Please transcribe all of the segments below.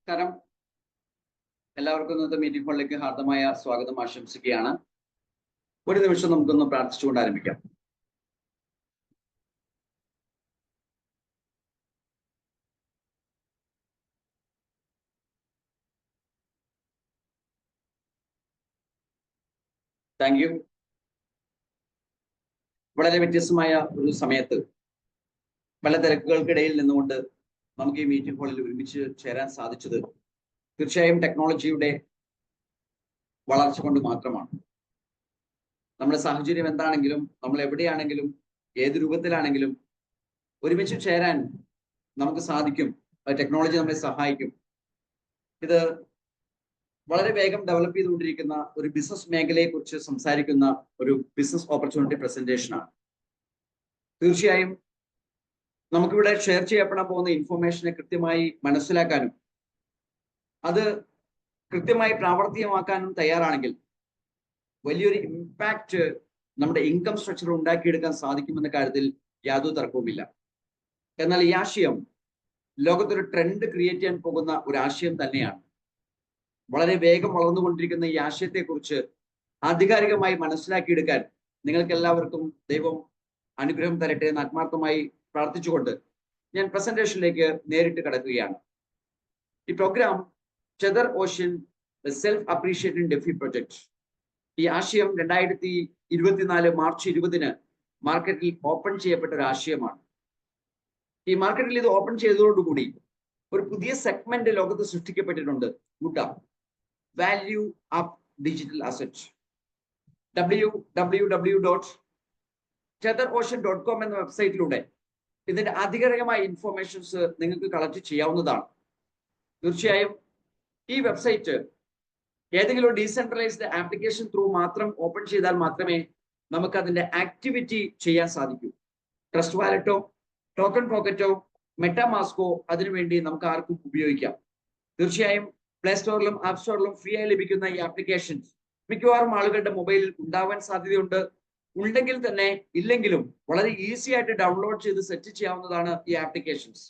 നമസ്കാരം. എല്ലാവർക്കും ഇന്നത്തെ മീറ്റിംഗ് ഹാളിലേക്ക് ഹാർദമായ സ്വാഗതം ആശംസിക്കുകയാണ്. ഒരു നിമിഷം നമുക്കൊന്ന് പ്രാർത്ഥിച്ചുകൊണ്ട് ആരംഭിക്കാം. Thank you. വളരെ വ്യത്യസ്തമായ ഒരു സമയത്ത് പല തിരക്കുകൾക്കിടയിൽ നിന്നുകൊണ്ട് നമുക്ക് ഈ മീറ്റിംഗ് ഹാളിൽ ഒരുമിച്ച് ചേരാൻ സാധിച്ചത് തീർച്ചയായും ടെക്നോളജിയുടെ വളർച്ച കൊണ്ട് മാത്രമാണ്. നമ്മുടെ സാഹചര്യം എന്താണെങ്കിലും, നമ്മൾ എവിടെയാണെങ്കിലും, ഏത് രൂപത്തിലാണെങ്കിലും ഒരുമിച്ച് ചേരാൻ നമുക്ക് സാധിക്കും. ടെക്നോളജി നമ്മളെ സഹായിക്കും. ഇത് വളരെ വേഗം ഡെവലപ്പ് ചെയ്തുകൊണ്ടിരിക്കുന്ന ഒരു ബിസിനസ് മേഖലയെ കുറിച്ച് സംസാരിക്കുന്ന ഒരു ബിസിനസ് ഓപ്പർച്യൂണിറ്റി പ്രസന്റേഷനാണ്. തീർച്ചയായും നമുക്കിവിടെ ഷെയർ ചെയ്യപ്പെടാൻ പോകുന്ന ഇൻഫർമേഷനെ കൃത്യമായി മനസ്സിലാക്കാനും അത് കൃത്യമായി പ്രാവർത്തികമാക്കാനും തയ്യാറാണെങ്കിൽ വലിയൊരു ഇമ്പാക്റ്റ് നമ്മുടെ ഇൻകം സ്ട്രക്ചർ ഉണ്ടാക്കിയെടുക്കാൻ സാധിക്കുമെന്ന കാര്യത്തിൽ യാതൊരു തർക്കവുമില്ല. എന്നാൽ ഈ ആശയം ലോകത്തൊരു ട്രെൻഡ് ക്രിയേറ്റ് ചെയ്യാൻ പോകുന്ന ഒരു ആശയം തന്നെയാണ്. വളരെ വേഗം വളർന്നുകൊണ്ടിരിക്കുന്ന ഈ ആശയത്തെക്കുറിച്ച് ആധികാരികമായി മനസ്സിലാക്കിയെടുക്കാൻ നിങ്ങൾക്ക് എല്ലാവർക്കും ദൈവം അനുഗ്രഹം തരട്ടെ എന്ന് ആത്മാർത്ഥമായി പ്രാർത്ഥിച്ചുകൊണ്ട് ഞാൻ പ്രസന്റേഷനിലേക്ക് നേരിട്ട് കടക്കുകയാണ്. ഈ programme Tether Ocean self appreciating DeFi project, ഈ ആശയം 2024 മാർച്ച് 20 മാർക്കറ്റിൽ ഓപ്പൺ ചെയ്യപ്പെട്ട ഒരു ആശയമാണ്. ഈ മാർക്കറ്റിൽ ഇത് ഓപ്പൺ ചെയ്തതോടുകൂടി ഒരു പുതിയ സെഗ്മെന്റ് ലോകത്ത് സൃഷ്ടിക്കപ്പെട്ടിട്ടുണ്ട്. Value up digital asset. www.tetherocean.com എന്ന വെബ്സൈറ്റിലൂടെ ഇതിന്റെ ആധികാരികമായ ഇൻഫർമേഷൻസ് നിങ്ങൾക്ക് കളക്ട് ചെയ്യാവുന്നതാണ്. തീർച്ചയായും ഈ വെബ്സൈറ്റ് ഏതെങ്കിലും ഒരു ഡീസെൻട്രലൈസ്ഡ് ആപ്ലിക്കേഷൻ ത്രൂ മാത്രം ഓപ്പൺ ചെയ്താൽ മാത്രമേ നമുക്ക് അതിന്റെ ആക്ടിവിറ്റി ചെയ്യാൻ സാധിക്കൂ. ട്രസ്റ്റ് വാലറ്റോ, ടോക്കൺ പോക്കറ്റോ, മെറ്റാമാസ്കോ അതിനുവേണ്ടി നമുക്ക് ആർക്കും ഉപയോഗിക്കാം. തീർച്ചയായും പ്ലേ സ്റ്റോറിലും ആപ്പ് സ്റ്റോറിലും ഫ്രീ ആയി ലഭിക്കുന്ന ഈ ആപ്ലിക്കേഷൻസ് മിക്കവാറും ആളുകളുടെ മൊബൈലിൽ ഉണ്ടാവാൻ സാധ്യതയുണ്ട്. ഉണ്ടെങ്കിൽ തന്നെ ഇല്ലെങ്കിലും വളരെ ഈസി ആയിട്ട് ഡൗൺലോഡ് ചെയ്ത് സെറ്റ് ചെയ്യാവുന്നതാണ് ഈ ആപ്ലിക്കേഷൻസ്.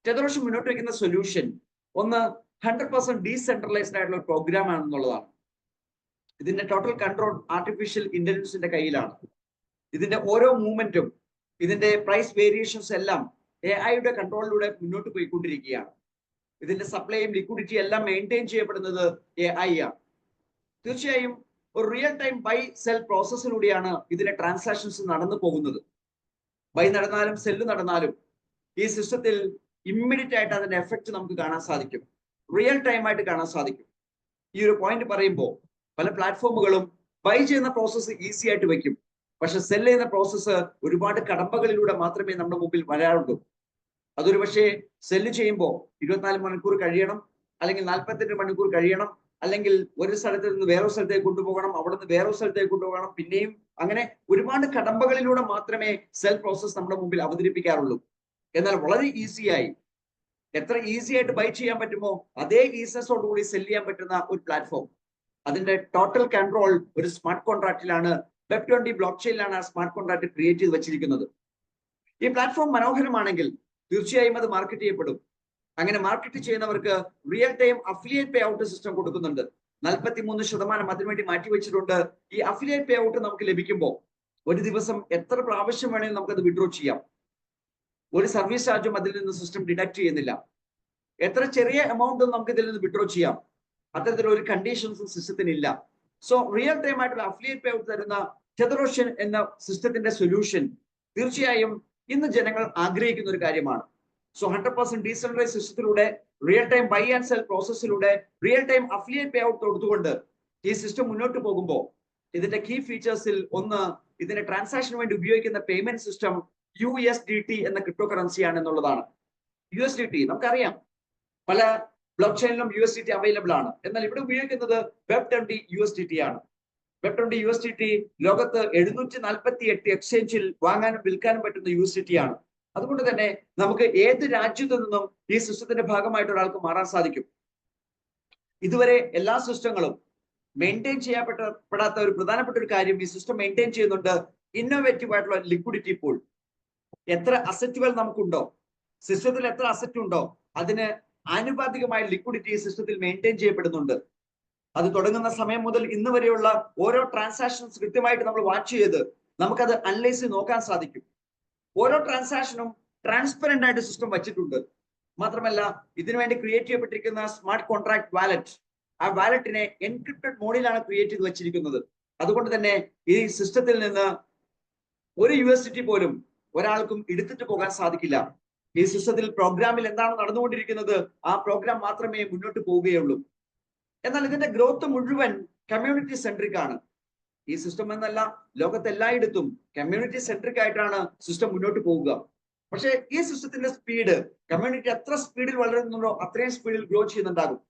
ടെതറോഷ്യൻ മുന്നോട്ട് വയ്ക്കുന്ന സൊല്യൂഷൻ ഒന്ന് 100% ഡീസെൻട്രലൈസ്ഡ് ആയിട്ടുള്ള പ്രോഗ്രാം ആണെന്നുള്ളതാണ്. ഇതിന്റെ ടോട്ടൽ കൺട്രോൾ ആർട്ടിഫിഷ്യൽ ഇന്റലിജൻസിന്റെ കയ്യിലാണ്. ഇതിന്റെ ഓരോ മൂവ്മെന്റും, ഇതിന്റെ പ്രൈസ് വേരിയേഷൻസ് എല്ലാം AI-യുടെ കൺട്രോളിലൂടെ മുന്നോട്ട് പോയിക്കൊണ്ടിരിക്കുകയാണ്. ഇതിന്റെ സപ്ലൈയും ലിക്വിഡിറ്റി എല്ലാം മെയിൻറ്റെയിൻ ചെയ്യപ്പെടുന്നത് AI ആണ്. തീർച്ചയായും ഒരു റിയൽ ടൈം ബൈ സെൽ പ്രോസസ്സിലൂടെയാണ് ഇതിന്റെ ട്രാൻസാക്ഷൻസ് നടന്നു പോകുന്നത്. ബൈ നടന്നാലും സെല്ല് നടന്നാലും ഈ സിസ്റ്റത്തിൽ ഇമ്മീഡിയറ്റ് ആയിട്ട് അതിന്റെ എഫക്റ്റ് നമുക്ക് കാണാൻ സാധിക്കും, റിയൽ ടൈം ആയിട്ട് കാണാൻ സാധിക്കും. ഈ ഒരു പോയിന്റ് പറയുമ്പോൾ പല പ്ലാറ്റ്ഫോമുകളും ബൈ ചെയ്യുന്ന പ്രോസസ്സ് ഈസി ആയിട്ട് വെക്കും, പക്ഷെ സെല് ചെയ്യുന്ന പ്രോസസ്സ് ഒരുപാട് കടമ്പകളിലൂടെ മാത്രമേ നമ്മുടെ മുമ്പിൽ വരാറുള്ളൂ. അതൊരു പക്ഷേ സെല്ല് ചെയ്യുമ്പോൾ 24 മണിക്കൂർ കഴിയണം, അല്ലെങ്കിൽ 48 മണിക്കൂർ കഴിയണം, അല്ലെങ്കിൽ ഒരു സ്ഥലത്ത് നിന്ന് വേറൊരു സ്ഥലത്തേക്ക് കൊണ്ടുപോകണം, അവിടെ നിന്ന് വേറൊരു സ്ഥലത്തേക്ക് കൊണ്ടുപോകണം, പിന്നെയും അങ്ങനെ ഒരുപാട് കടമ്പകളിലൂടെ മാത്രമേ സെൽ പ്രോസസ് നമ്മുടെ മുമ്പിൽ അവതരിപ്പിക്കാറുള്ളൂ. എന്നാൽ വളരെ ഈസിയായി, എത്ര ഈസി ആയിട്ട് ബൈ ചെയ്യാൻ പറ്റുമോ അതേ ഈസിനെസ്സോടുകൂടി സെല് ചെയ്യാൻ പറ്റുന്ന ഒരു പ്ലാറ്റ്ഫോം. അതിന്റെ ടോട്ടൽ കൺട്രോൾ ഒരു സ്മാർട്ട് കോൺട്രാക്റ്റിലാണ്. Web20 ബ്ലോക്ക് ചെയിനിലാണ് ആ സ്മാർട്ട് കോൺട്രാക്ട് ക്രിയേറ്റ് ചെയ്ത് വെച്ചിരിക്കുന്നത്. ഈ പ്ലാറ്റ്ഫോം മനോഹരമാണെങ്കിൽ തീർച്ചയായും അത് മാർക്കറ്റ് ചെയ്യപ്പെടും. അങ്ങനെ മാർക്കറ്റ് ചെയ്യുന്നവർക്ക് real time affiliate pay out system കൊടുക്കുന്നുണ്ട്. 43% അതിനുവേണ്ടി മാറ്റിവെച്ചിട്ടുണ്ട്. ഈ അഫിലിയേറ്റ് പേ ഔട്ട് നമുക്ക് ലഭിക്കുമ്പോൾ ഒരു ദിവസം എത്ര പ്രാവശ്യം വേണമെങ്കിലും നമുക്കത് വിഡ്രോ ചെയ്യാം. ഒരു സർവീസ് ചാർജും അതിൽ നിന്ന് സിസ്റ്റം ഡിഡക്ട് ചെയ്യുന്നില്ല. എത്ര ചെറിയ എമൗണ്ടും നമുക്ക് ഇതിൽ നിന്ന് വിഡ്രോ ചെയ്യാം. അത്തരത്തിലൊരു കണ്ടീഷൻസും സിസ്റ്റത്തിന് ഇല്ല. സോ റിയൽ ടൈം ആയിട്ടുള്ള അഫിലിയേറ്റ് പേ ഔട്ട് തരുന്ന ടെതറോഷ്യൻ എന്ന സിസ്റ്റത്തിന്റെ സൊല്യൂഷൻ തീർച്ചയായും ഇന്ന് ജനങ്ങൾ ആഗ്രഹിക്കുന്ന ഒരു കാര്യമാണ്. സോ 100% ഡീസെൻട്രലൈസ് സിസ്റ്റത്തിലൂടെ, real time buy and sell പ്രോസസ്സിലൂടെ, real time affiliate pay out കൊടുത്തുകൊണ്ട് ഈ സിസ്റ്റം മുന്നോട്ട് പോകുമ്പോൾ ഇതിന്റെ കീ ഫീച്ചേഴ്സിൽ ഒന്ന്, ഇതിന്റെ ട്രാൻസാക്ഷന് വേണ്ടി ഉപയോഗിക്കുന്ന പേയ്മെന്റ് സിസ്റ്റം USDT എന്ന ക്രിപ്റ്റോ കറൻസിയാണ് എന്നുള്ളതാണ്. USDT നമുക്കറിയാം, പല ബ്ലോക്ക് ചെയിനിലും USDT അവൈലബിൾ ആണ്. എന്നാൽ ഇവിടെ ഉപയോഗിക്കുന്നത് Web20 USDT ആണ്. Web20 USDT ലോകത്ത് 748 എക്സ്ചേഞ്ചിൽ വാങ്ങാനും വിൽക്കാനും പറ്റുന്ന USDT ആണ്. അതുകൊണ്ട് തന്നെ നമുക്ക് ഏത് രാജ്യത്തു നിന്നും ഈ സിസ്റ്റത്തിന്റെ ഭാഗമായിട്ട് ഒരാൾക്ക് മാറാൻ സാധിക്കും. ഇതുവരെ എല്ലാ സിസ്റ്റങ്ങളും മെയിൻറ്റെയിൻ ചെയ്യപ്പെടാത്ത ഒരു പ്രധാനപ്പെട്ട ഒരു കാര്യം, ഈ സിസ്റ്റം മെയിൻറ്റെയിൻ ചെയ്യുന്നുണ്ട് ഇന്നോവേറ്റീവ് ആയിട്ടുള്ള ലിക്വിഡിറ്റി പൂൾ. എത്ര അസറ്റുകൾ നമുക്കുണ്ടോ, സിസ്റ്റത്തിൽ എത്ര അസറ്റ് ഉണ്ടോ അതിന് ആനുപാതികമായ ലിക്വിഡിറ്റി സിസ്റ്റത്തിൽ മെയിൻറ്റെയിൻ ചെയ്യപ്പെടുന്നുണ്ട്. അത് തുടങ്ങുന്ന സമയം മുതൽ ഇന്ന് വരെയുള്ള ഓരോ ട്രാൻസാക്ഷൻസ് കൃത്യമായിട്ട് നമ്മൾ വാച്ച് ചെയ്ത് നമുക്കത് അനലൈസ് ചെയ്ത് നോക്കാൻ സാധിക്കും. ഓരോ ട്രാൻസാക്ഷനും ട്രാൻസ്പെറന്റ് ആയിട്ട് സിസ്റ്റം വച്ചിട്ടുണ്ട്. മാത്രമല്ല ഇതിനുവേണ്ടി ക്രിയേറ്റ് ചെയ്യപ്പെട്ടിരിക്കുന്ന സ്മാർട്ട് കോൺട്രാക്ട് വാലറ്റ്, ആ വാലറ്റിനെ എൻക്രിപ്റ്റഡ് മോഡിലാണ് ക്രിയേറ്റ് ചെയ്ത് വെച്ചിരിക്കുന്നത്. അതുകൊണ്ട് തന്നെ ഈ സിസ്റ്റത്തിൽ നിന്ന് ഒരു USDT പോലും ഒരാൾക്കും എടുത്തിട്ട് പോകാൻ സാധിക്കില്ല. ഈ സിസ്റ്റത്തിൽ പ്രോഗ്രാമിൽ എന്താണ് നടന്നുകൊണ്ടിരിക്കുന്നത് ആ പ്രോഗ്രാം മാത്രമേ മുന്നോട്ട് പോവുകയുള്ളൂ. എന്നാൽ ഇതിന്റെ ഗ്രോത്ത് മുഴുവൻ കമ്മ്യൂണിറ്റി സെൻട്രിക് ആണ്. ഈ സിസ്റ്റം എന്നല്ല, ലോകത്തെല്ലായിടത്തും കമ്മ്യൂണിറ്റി സെൻട്രിക് ആയിട്ടാണ് സിസ്റ്റം മുന്നോട്ട് പോവുക. പക്ഷേ ഈ സിസ്റ്റത്തിന്റെ സ്പീഡ് കമ്മ്യൂണിറ്റി എത്ര സ്പീഡിൽ വളരുന്നുണ്ടോ അത്രയും സ്പീഡിൽ ഗ്രോ ചെയ്യുന്നുണ്ടാകും.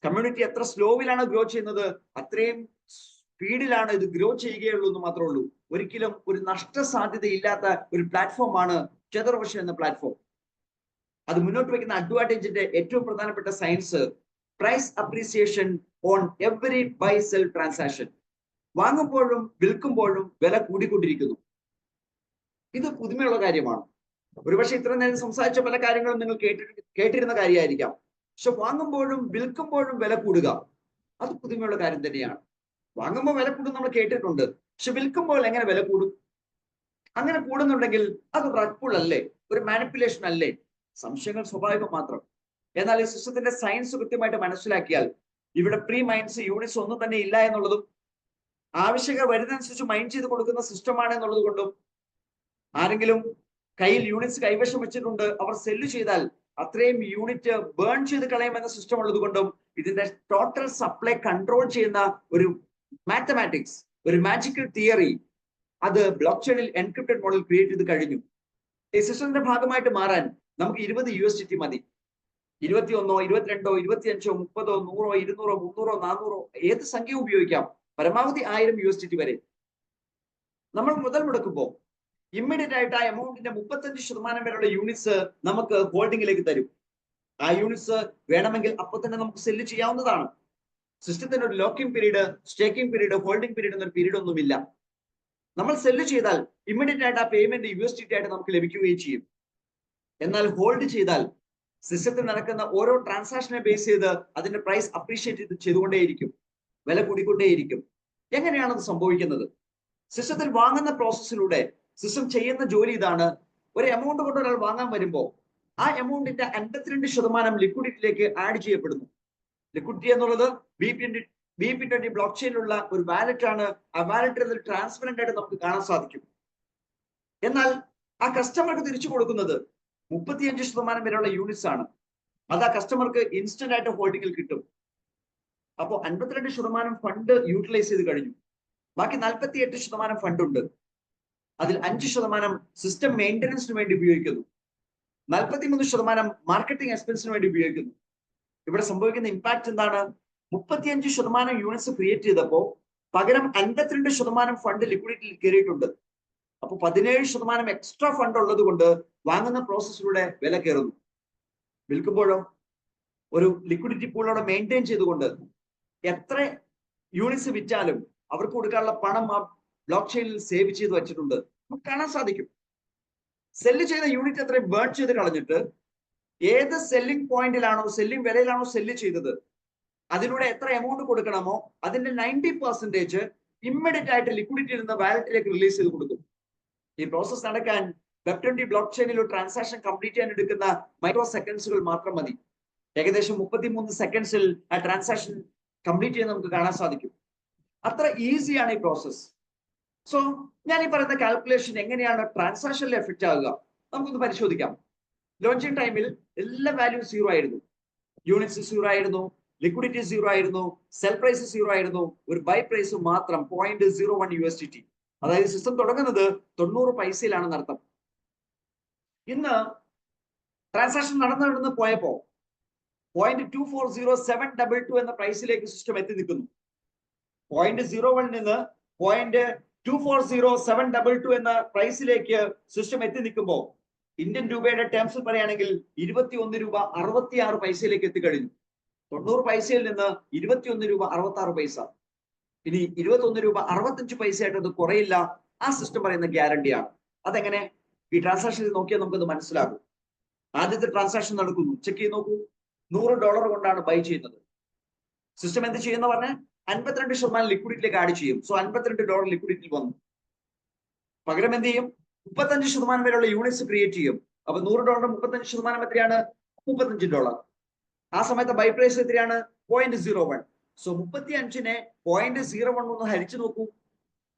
കമ്മ്യൂണിറ്റി എത്ര സ്ലോവിലാണ് ഗ്രോ ചെയ്യുന്നത് അത്രയും സ്പീഡിലാണ് ഇത് ഗ്രോ ചെയ്യുകയുള്ളൂ എന്ന് മാത്രമേ ഉള്ളൂ. ഒരിക്കലും ഒരു നഷ്ടസാധ്യത ഇല്ലാത്ത ഒരു പ്ലാറ്റ്ഫോമാണ് ടെതർ എന്ന പ്ലാറ്റ്ഫോം. അത് മുന്നോട്ട് വയ്ക്കുന്ന അഡ്വാൻറ്റേജിന്റെ ഏറ്റവും പ്രധാനപ്പെട്ട science price appreciation on every buy sell transaction. വാങ്ങുമ്പോഴും വിൽക്കുമ്പോഴും വില കൂടിക്കൊണ്ടിരിക്കുന്നു. ഇത് പുതുമയുള്ള കാര്യമാണ്. ഒരുപക്ഷെ ഇത്ര നേരം സംസാരിച്ച പല കാര്യങ്ങളും നിങ്ങൾ കേട്ടിരുന്ന കാര്യമായിരിക്കാം. പക്ഷെ വാങ്ങുമ്പോഴും വിൽക്കുമ്പോഴും വില കൂടുക അത് പുതുമയുള്ള കാര്യം തന്നെയാണ്. വാങ്ങുമ്പോൾ വില കൂടും നമ്മൾ കേട്ടിട്ടുണ്ട്. പക്ഷെ വിൽക്കുമ്പോൾ എങ്ങനെ വില കൂടും? അങ്ങനെ കൂടുന്നുണ്ടെങ്കിൽ അത് റഗ്പുൾ അല്ലേ, ഒരു മാനിപ്പുലേഷൻ അല്ലേ? സംശയങ്ങൾ സ്വാഭാവികം മാത്രം. എന്നാൽ ഈ സിസ്റ്റത്തിന്റെ സയൻസ് കൃത്യമായിട്ട് മനസ്സിലാക്കിയാൽ ഇവിടെ പ്രീ മൈൻഡ്സ് യൂണിറ്റ്സ് ഒന്നും തന്നെ ഇല്ല എന്നുള്ളതും ആവശ്യകത വരുന്നതനുസരിച്ച് മൈൻഡ് ചെയ്ത് കൊടുക്കുന്ന സിസ്റ്റമാണ് എന്നുള്ളത് കൊണ്ടും ആരെങ്കിലും കയ്യിൽ യൂണിറ്റ്സ് കൈവശം വെച്ചിട്ടുണ്ട് അവർ സെല്ല് ചെയ്താൽ അത്രയും യൂണിറ്റ് ബേൺ ചെയ്ത് കളയുമെന്ന സിസ്റ്റം ഉള്ളത് കൊണ്ടും ഇതിന്റെ ടോട്ടൽ സപ്ലൈ കൺട്രോൾ ചെയ്യുന്ന ഒരു മാത്തമാറ്റിക്സ്, ഒരു മാജിക്കൽ തിയറി അത് ബ്ലോക്ക് ചെയിനിൽ എൻക്രിപ്റ്റഡ് മോഡൽ ക്രിയേറ്റ് ചെയ്ത് കഴിഞ്ഞു. ഈ സിസ്റ്റത്തിന്റെ ഭാഗമായിട്ട് മാറാൻ നമുക്ക് 20 USDT മതി. 21, 22, 25, 30, 100, 200, 300, 400 ഏത് സംഖ്യ ഉപയോഗിക്കാം. പരമാവധി 1000 USDT വരെ. നമ്മൾ മുതൽ മുടക്കുമ്പോൾ ഇമ്മീഡിയറ്റ് ആയിട്ട് ആ എമൗണ്ടിന്റെ 35% വരെയുള്ള യൂണിറ്റ്സ് നമുക്ക് ഹോൾഡിംഗിലേക്ക് തരും. ആ യൂണിറ്റ്സ് വേണമെങ്കിൽ അപ്പൊ തന്നെ നമുക്ക് സെല്ല് ചെയ്യാവുന്നതാണ്. സിസ്റ്റത്തിന് ഒരു locking period, staking period, holding period എന്നൊരു പീരീഡ് ഒന്നുമില്ല. നമ്മൾ സെല്ല് ചെയ്താൽ ഇമ്മീഡിയറ്റ് ആയിട്ട് ആ പേയ്മെന്റ് USDT ആയിട്ട് നമുക്ക് ലഭിക്കുകയും ചെയ്യും. എന്നാൽ ഹോൾഡ് ചെയ്താൽ സിസ്റ്റത്തിൽ നടക്കുന്ന ഓരോ ട്രാൻസാക്ഷനെ ബേസ് ചെയ്ത് അതിന്റെ പ്രൈസ് അപ്രീഷിയേറ്റ് ചെയ്തുകൊണ്ടേയിരിക്കും, വില കൂടിക്കൊണ്ടേയിരിക്കും. എങ്ങനെയാണ് അത് സംഭവിക്കുന്നത്? സിസ്റ്റത്തിൽ വാങ്ങുന്ന പ്രോസസ്സിലൂടെ സിസ്റ്റം ചെയ്യുന്ന ജോലി ഇതാണ്. ഒരു എമൗണ്ട് കൊണ്ട് ഒരാൾ വാങ്ങാൻ വരുമ്പോൾ ആ എമൗണ്ടിന്റെ 52% ലിക്വിഡിറ്റിയിലേക്ക് ആഡ് ചെയ്യപ്പെടുന്നു. ലിക്വിഡിറ്റി എന്നുള്ളത് BP20 ബ്ലോക്ക് ചെയിനിലുള്ള ഒരു വാലറ്റ് ആണ്. ആ വാലറ്റ് ട്രാൻസ്പെറന്റ് ആയിട്ട് നമുക്ക് കാണാൻ സാധിക്കും. എന്നാൽ ആ കസ്റ്റമർക്ക് തിരിച്ചു കൊടുക്കുന്നത് 35% വരെയുള്ള യൂണിറ്റ്സ് ആണ്. അത് ആ കസ്റ്റമർക്ക് ഇൻസ്റ്റന്റ് ആയിട്ട് ഹോൾഡിംഗിൽ കിട്ടും. അപ്പോൾ 52% ഫണ്ട് യൂട്ടിലൈസ് ചെയ്ത് കഴിഞ്ഞു. ബാക്കി 48% ഫണ്ട് ഉണ്ട്. അതിൽ 5% സിസ്റ്റം മെയിൻ്റനൻസിന് വേണ്ടി ഉപയോഗിക്കുന്നു. 43% മാർക്കറ്റിംഗ് എക്സ്പെൻസിന് വേണ്ടി ഉപയോഗിക്കുന്നു. ഇവിടെ സംഭവിക്കുന്ന ഇമ്പാക്ട് എന്താണ്? 35% യൂണിറ്റ്സ് ക്രിയേറ്റ് ചെയ്തപ്പോൾ പകരം 52% ഫണ്ട് ലിക്വിഡിറ്റിയിൽ കയറിയിട്ടുണ്ട്. അപ്പൊ 17% എക്സ്ട്രാ ഫണ്ട് ഉള്ളത് കൊണ്ട് വാങ്ങുന്ന പ്രോസസ്സിലൂടെ വില കയറുന്നു. വിൽക്കുമ്പോഴോ ഒരു ലിക്വിഡിറ്റി പൂളോടെ മെയിൻറ്റെയിൻ ചെയ്തുകൊണ്ട് എത്ര യൂണിറ്റ്സ് വിറ്റാലും അവർക്ക് കൊടുക്കാനുള്ള പണം ആ ബ്ലോക്ക് ചെയിനിൽ സേവ് ചെയ്ത് വെച്ചിട്ടുണ്ട്. നമുക്ക് കാണാൻ സാധിക്കും. സെല്ല് ചെയ്ത യൂണിറ്റ് അത്രയും ബേൺ ചെയ്ത് കളഞ്ഞിട്ട് ഏത് സെല്ലിംഗ് പോയിന്റിലാണോ, സെല്ലിംഗ് വിലയിലാണോ സെല്ല് ചെയ്തത് അതിലൂടെ എത്ര എമൗണ്ട് കൊടുക്കണമോ അതിന്റെ 90% ഇമ്മീഡിയറ്റ് ആയിട്ട് ലിക്വിഡിറ്റി ഇരുന്ന വാലറ്റിലേക്ക് റിലീസ് ചെയ്ത് കൊടുക്കും. ഈ പ്രോസസ് നടക്കാൻ Web20 ബ്ലോക്ക് ചെയിനിൽ ഒരു ട്രാൻസാക്ഷൻ കംപ്ലീറ്റ് ചെയ്യാൻ എടുക്കുന്ന മൈക്രോ സെക്കൻഡ്സുകൾ മാത്രം മതി. ഏകദേശം 33 സെക്കൻഡ്സിൽ ആ ട്രാൻസാക്ഷൻ കംപ്ലീറ്റ് ചെയ്യാൻ നമുക്ക് കാണാൻ സാധിക്കും. അത്ര ഈസിയാണ് ഈ പ്രോസസ്. സോ ഞാൻ ഈ പറയുന്ന കാൽക്കുലേഷൻ എങ്ങനെയാണ് ട്രാൻസാക്ഷനിൽ എഫക്റ്റ് ആകുക നമുക്കൊന്ന് പരിശോധിക്കാം. ലോഞ്ചിങ് ടൈമിൽ എല്ലാ വാല്യൂ 0 ആയിരുന്നു. യൂണിറ്റ്സ് 0 ആയിരുന്നു, ലിക്വിഡിറ്റി 0 ആയിരുന്നു, സെൽ പ്രൈസ് 0 ആയിരുന്നു, ഒരു ബൈ പ്രൈസ് മാത്രം 0.01 USDT. അതായത് സിസ്റ്റം തുടങ്ങുന്നത് 90 പൈസയിലാണെന്ന് അർത്ഥം. ഇന്ന് ട്രാൻസാക്ഷൻ നടന്നു പോയപ്പോ 0.240722 എന്ന പ്രൈസിലേക്ക് സിസ്റ്റം എത്തി നിൽക്കുന്നു. 0.01 നിന്ന് 0.240722 എന്ന പ്രൈസിലേക്ക് സിസ്റ്റം എത്തി നിൽക്കുമ്പോൾ ഇന്ത്യൻ രൂപയുടെ ടേംസിൽ പറയുകയാണെങ്കിൽ 21 രൂപ 66 പൈസയിലേക്ക് എത്തിക്കഴിഞ്ഞു. 90 പൈസയിൽ നിന്ന് 21 രൂപ 66 പൈസ. ഇനി 21 രൂപ 65 പൈസയായിട്ട് അത് കുറയില്ല. ആ സിസ്റ്റം പറയുന്ന ഗ്യാരണ്ടിയാണ്. അതെങ്ങനെ? ഈ ട്രാൻസാക്ഷനിൽ നോക്കിയാൽ നമുക്കത് മനസ്സിലാകും. ആദ്യത്തെ ട്രാൻസാക്ഷൻ നടക്കുന്നു, ചെക്ക് ചെയ്ത് നോക്കൂ. $100 കൊണ്ടാണ് ബൈ ചെയ്യുന്നത്. സിസ്റ്റം എന്ത് ചെയ്യുന്ന പറഞ്ഞാൽ 52% ലിക്വിഡിറ്റിയിലേക്ക് ആഡ് ചെയ്യും. സോ $52 ലിക്വിഡിറ്റി വന്നു. പകരം എന്ത് ചെയ്യും? 35% വരെയുള്ള യൂണിറ്റ്സ് ക്രിയേറ്റ് ചെയ്യും. അപ്പൊ $100 35% എത്രയാണ്? $35. ആ സമയത്ത് ബൈ പ്രൈസ് എത്രയാണ്? 0.01. സോ 35നെ 0.01 ഒന്ന് ഹരിച്ചു നോക്കൂ,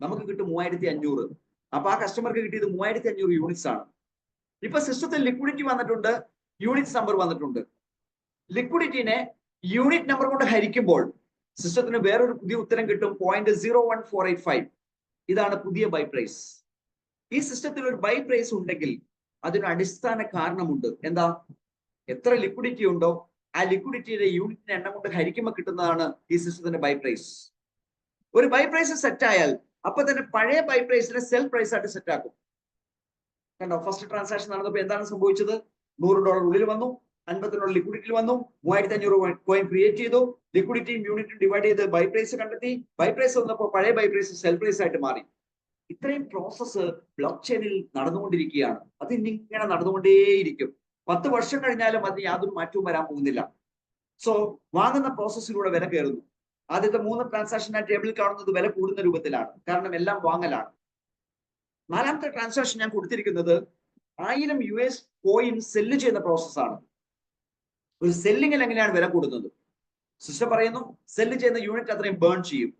നമുക്ക് കിട്ടും 3500. അപ്പൊ ആ കസ്റ്റമർക്ക് കിട്ടിയത് 3500 യൂണിറ്റ്സ് ആണ്. ഇപ്പൊ സിസ്റ്റത്തിൽ ലിക്വിഡിറ്റി വന്നിട്ടുണ്ട്, യൂണിറ്റ്സ് നമ്പർ വന്നിട്ടുണ്ട്. ലിക്വിഡിറ്റിനെ യൂണിറ്റ് നമ്പർ കൊണ്ട് ഹരിക്കുമ്പോൾ സിസ്റ്റത്തിന് വേറൊരു പുതിയ ഉത്തരം കിട്ടും, 0.01485. ഇതാണ് പുതിയ ബൈ പ്രൈസ്. ഈ സിസ്റ്റത്തിൽ ഒരു ബൈ പ്രൈസ് ഉണ്ടെങ്കിൽ അതിന് അടിസ്ഥാന കാരണമുണ്ട്. എന്താ? എത്ര ലിക്വിഡിറ്റി ഉണ്ടോ ആ ലിക്വിഡിറ്റിയുടെ യൂണിറ്റിന്റെ എണ്ണം കൊണ്ട് ഹരിക്കുമ്പോൾ കിട്ടുന്നതാണ് ഈ സിസ്റ്റത്തിന്റെ ബൈ പ്രൈസ്. ഒരു ബൈ പ്രൈസ് സെറ്റ് ആയാൽ അപ്പൊ തന്നെ പഴയ ബൈ പ്രൈസിനെ സെൽ പ്രൈസ് ആയിട്ട് സെറ്റ് ആക്കും. കണ്ടോ, ഫസ്റ്റ് ട്രാൻസാക്ഷൻ നടന്നപ്പോൾ എന്താണ് സംഭവിച്ചത്? $100 ഉള്ളിൽ വന്നു, 50 ലിക്വിഡിറ്റി വന്നു, 3500 കോയിൻ ക്രിയേറ്റ് ചെയ്തു, ലിക്വിഡിറ്റിയും യൂണിറ്റും ഡിവൈഡ് ചെയ്ത് ബൈ പ്രൈസ് കണ്ടെത്തി. ബൈ പ്രൈസ് വന്നപ്പോൾ പഴയ ബൈ പ്രൈസ് സെൽ പ്രൈസ് ആയിട്ട് മാറി. ഇത്രയും പ്രോസസ്സ് ബ്ലോക്ക് ചെയിനിൽ നടന്നുകൊണ്ടിരിക്കുകയാണ്. അത് ഇങ്ങനെ നടന്നുകൊണ്ടേയിരിക്കും. 10 വർഷം കഴിഞ്ഞാലും അതിന് യാതൊരു മാറ്റവും വരാൻ പോകുന്നില്ല. സോ വാങ്ങുന്ന പ്രോസസ്സിലൂടെ വില കയറുന്നു. ആദ്യത്തെ 3 ട്രാൻസാക്ഷൻ ആ ടേബിളിൽ കാണുന്നത് വില കൂടുന്ന രൂപത്തിലാണ്, കാരണം എല്ലാം വാങ്ങലാണ്. 4ാമത്തെ ട്രാൻസാക്ഷൻ ഞാൻ കൊടുത്തിരിക്കുന്നത് 1000 US കോയിൻ സെല്ല് ചെയ്യുന്ന പ്രോസസ്സാണ്. ഒരു സെല്ലിങ്ങിൽ എങ്ങനെയാണ് വില കൂടുന്നത്? സിസ്റ്റം പറയുന്നു സെല്ല് ചെയ്യുന്ന യൂണിറ്റ് അത്രയും ബേൺ ചെയ്യും.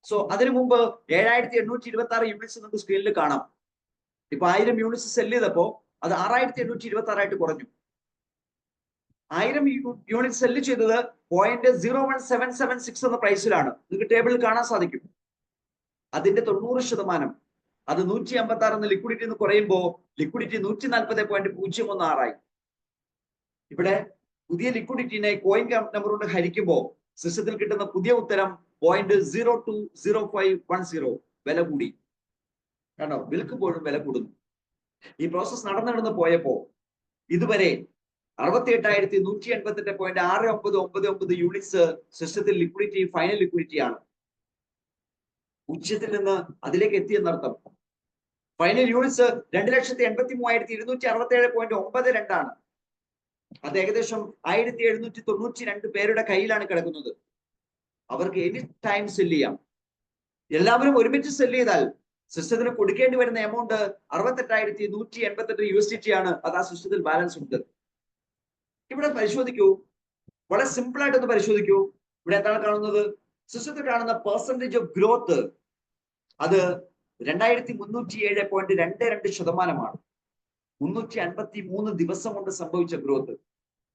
സോ അതിനു മുമ്പ് 7826 യൂണിറ്റ്സ് നമുക്ക് സ്ക്രീനിൽ കാണാം. ഇപ്പൊ 1000 യൂണിറ്റ്സ് സെല്ല് ചെയ്തപ്പോ അത് 6826 ആയിട്ട് കുറഞ്ഞു. 1000 യൂണിറ്റ് സെല്ല് ചെയ്തത് 0.01776 എന്ന പ്രൈസിലാണ്. നിങ്ങൾക്ക് ടേബിളിൽ കാണാൻ സാധിക്കും. അതിന്റെ 90% അത് 156 എന്ന ലിക്വിഡിറ്റി എന്ന് കുറയുമ്പോ ലിക്വിഡിറ്റി 140.016 ആയി. ഇവിടെ പുതിയ ലിക്വിഡിറ്റിനെ കോയിൻ നമ്പർ കൊണ്ട് ഹരിക്കുമ്പോൾ സിസ്റ്റത്തിൽ കിട്ടുന്ന പുതിയ ഉത്തരം 0.020510. വില കൂടി. കണ്ടോ, വിൽക്കുമ്പോഴും വില കൂടുന്നു. ഈ പ്രോസസ് നടന്നു പോയപ്പോ ഇതുവരെ 68,188.6999 യൂണിറ്റ്സ് സിസ്റ്റത്തിൽ ലിക്വിഡിറ്റി, ഫൈനൽ ലിക്വിഡിറ്റി ആണ്. ഉച്ചത്തിൽ നിന്ന് അതിലേക്ക് എത്തിയെന്നർത്ഥം. ഫൈനൽ യൂണിറ്റ്സ് 2,83,267.92 ആണ്. അത് ഏകദേശം 1792 പേരുടെ കയ്യിലാണ് കിടക്കുന്നത്. അവർക്ക് എനി ടൈം സെല്ല് ചെയ്യാം. എല്ലാവരും ഒരുമിച്ച് സെല്ല് ചെയ്താൽ സിസ്റ്റത്തിന് കൊടുക്കേണ്ടി വരുന്ന എമൗണ്ട് 68,188 USDT ആണ്. അത് ആ സിസ്റ്റത്തിൽ ബാലൻസ് ഉണ്ട്. ഇവിടെ പരിശോധിക്കൂ, വളരെ സിമ്പിൾ ആയിട്ടൊന്ന് പരിശോധിക്കൂ. ഇവിടെ എന്താണ് കാണുന്നത്? സിസ്റ്റത്തിൽ കാണുന്ന പെർസെന്റേജ് ഓഫ് ഗ്രോത്ത് അത് 2307.22%. 353 ദിവസം കൊണ്ട് സംഭവിച്ച ഗ്രോത്ത്.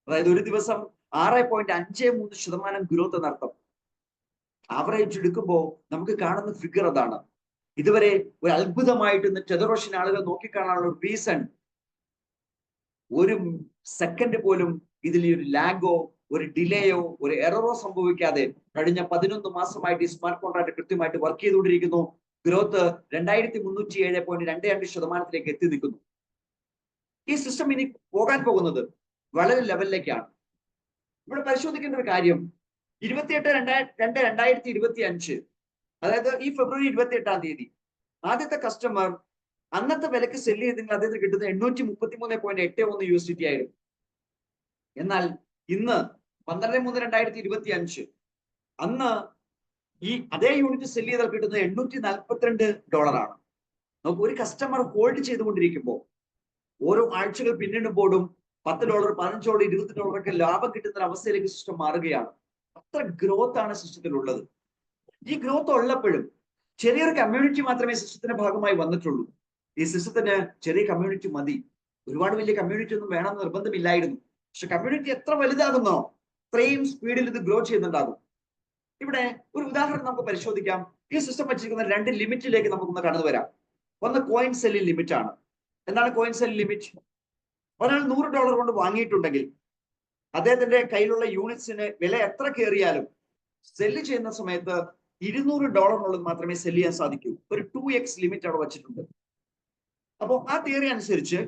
അതായത് ഒരു ദിവസം 6.53% ഗ്രോത്ത് എന്നർത്ഥം. ആവറേജ് എടുക്കുമ്പോൾ നമുക്ക് കാണുന്ന ഫിഗർ അതാണ്. ഇതുവരെ ഒരു അത്ഭുതമായിട്ട് ടെതറോഷൻ ആളുകൾ നോക്കിക്കാണാനുള്ള റീസൺ, ഒരു സെക്കൻഡ് പോലും ഇതിൽ ഒരു ലാഗോ, ഒരു ഡിലേയോ, ഒരു എററോ സംഭവിക്കാതെ കഴിഞ്ഞ 11 മാസമായിട്ട് ഈ സ്മാർട്ട് കോൺട്രാക്ട് കൃത്യമായിട്ട് വർക്ക് ചെയ്തുകൊണ്ടിരിക്കുന്നു. ഗ്രോത്ത് 2307.22% എത്തി നിൽക്കുന്നു. ഈ സിസ്റ്റം ഇനി പോകാൻ പോകുന്നത് വളരെ ലെവലിലേക്കാണ്. ഇവിടെ പരിശോധിക്കേണ്ട ഒരു കാര്യം, 28/2/2025, അതായത് ഈ ഫെബ്രുവരി 28-ാം തീയതി ആദ്യത്തെ കസ്റ്റമർ അന്നത്തെ വിലക്ക് സെല്ല് ചെയ്തെങ്കിൽ അദ്ദേഹത്തിന് കിട്ടുന്നത് 833.81 USDT ആയിരുന്നു. എന്നാൽ ഇന്ന് 12/3/2025 അന്ന് ഈ അതേ യൂണിറ്റ് സെല്ല് ചെയ്താൽ കിട്ടുന്നത് $842 ആണ്. നമുക്ക് ഒരു കസ്റ്റമർ ഹോൾഡ് ചെയ്തുകൊണ്ടിരിക്കുമ്പോൾ ഓരോ ആഴ്ചകൾ പിന്നിടുമ്പോഴും $10, $15, $20 ഒക്കെ ലാഭം കിട്ടുന്ന ഒരു അവസ്ഥയിലേക്ക് സിസ്റ്റം മാറുകയാണ്. അത്ര ഗ്രോത്ത് ആണ് സിസ്റ്റത്തിൽ ഉള്ളത്. ഈ ഗ്രോത്ത് ഉള്ളപ്പോഴും ചെറിയൊരു കമ്മ്യൂണിറ്റി മാത്രമേ സിസ്റ്റത്തിന്റെ ഭാഗമായി വന്നിട്ടുള്ളൂ. ഈ സിസ്റ്റത്തിന് ചെറിയ കമ്മ്യൂണിറ്റി മതി. ഒരുപാട് വലിയ കമ്മ്യൂണിറ്റി ഒന്നും വേണമെന്ന് നിർബന്ധമില്ലായിരുന്നു. പക്ഷെ കമ്മ്യൂണിറ്റി എത്ര വലുതാകുന്നോ അത്രയും സ്പീഡിൽ ഇത് ഗ്രോ ചെയ്യുന്നുണ്ടാകും. ഇവിടെ ഒരു ഉദാഹരണം നമുക്ക് പരിശോധിക്കാം. ഈ സിസ്റ്റം വെച്ചിരിക്കുന്ന 2 ലിമിറ്റിലേക്ക് നമുക്കൊന്ന് കടന്നു വരാം. ഒന്ന് കോയിൻ സെല്ലിംഗ് ലിമിറ്റ് ആണ്. എന്താണ് കോയിൻ സെല്ലിംഗ് ലിമിറ്റ്? ഒരാൾ $100 കൊണ്ട് വാങ്ങിയിട്ടുണ്ടെങ്കിൽ അദ്ദേഹത്തിന്റെ കയ്യിലുള്ള യൂണിറ്റ്സിന് വില എത്ര കയറിയാലും സെല്ല് ചെയ്യുന്ന സമയത്ത് $200 മാത്രമേ സെല്ല് ചെയ്യാൻ സാധിക്കൂ. ഒരു 2x ലിമിറ്റ് അവിടെ വച്ചിട്ടുണ്ട്. അപ്പോൾ ആ തിയറി അനുസരിച്ച്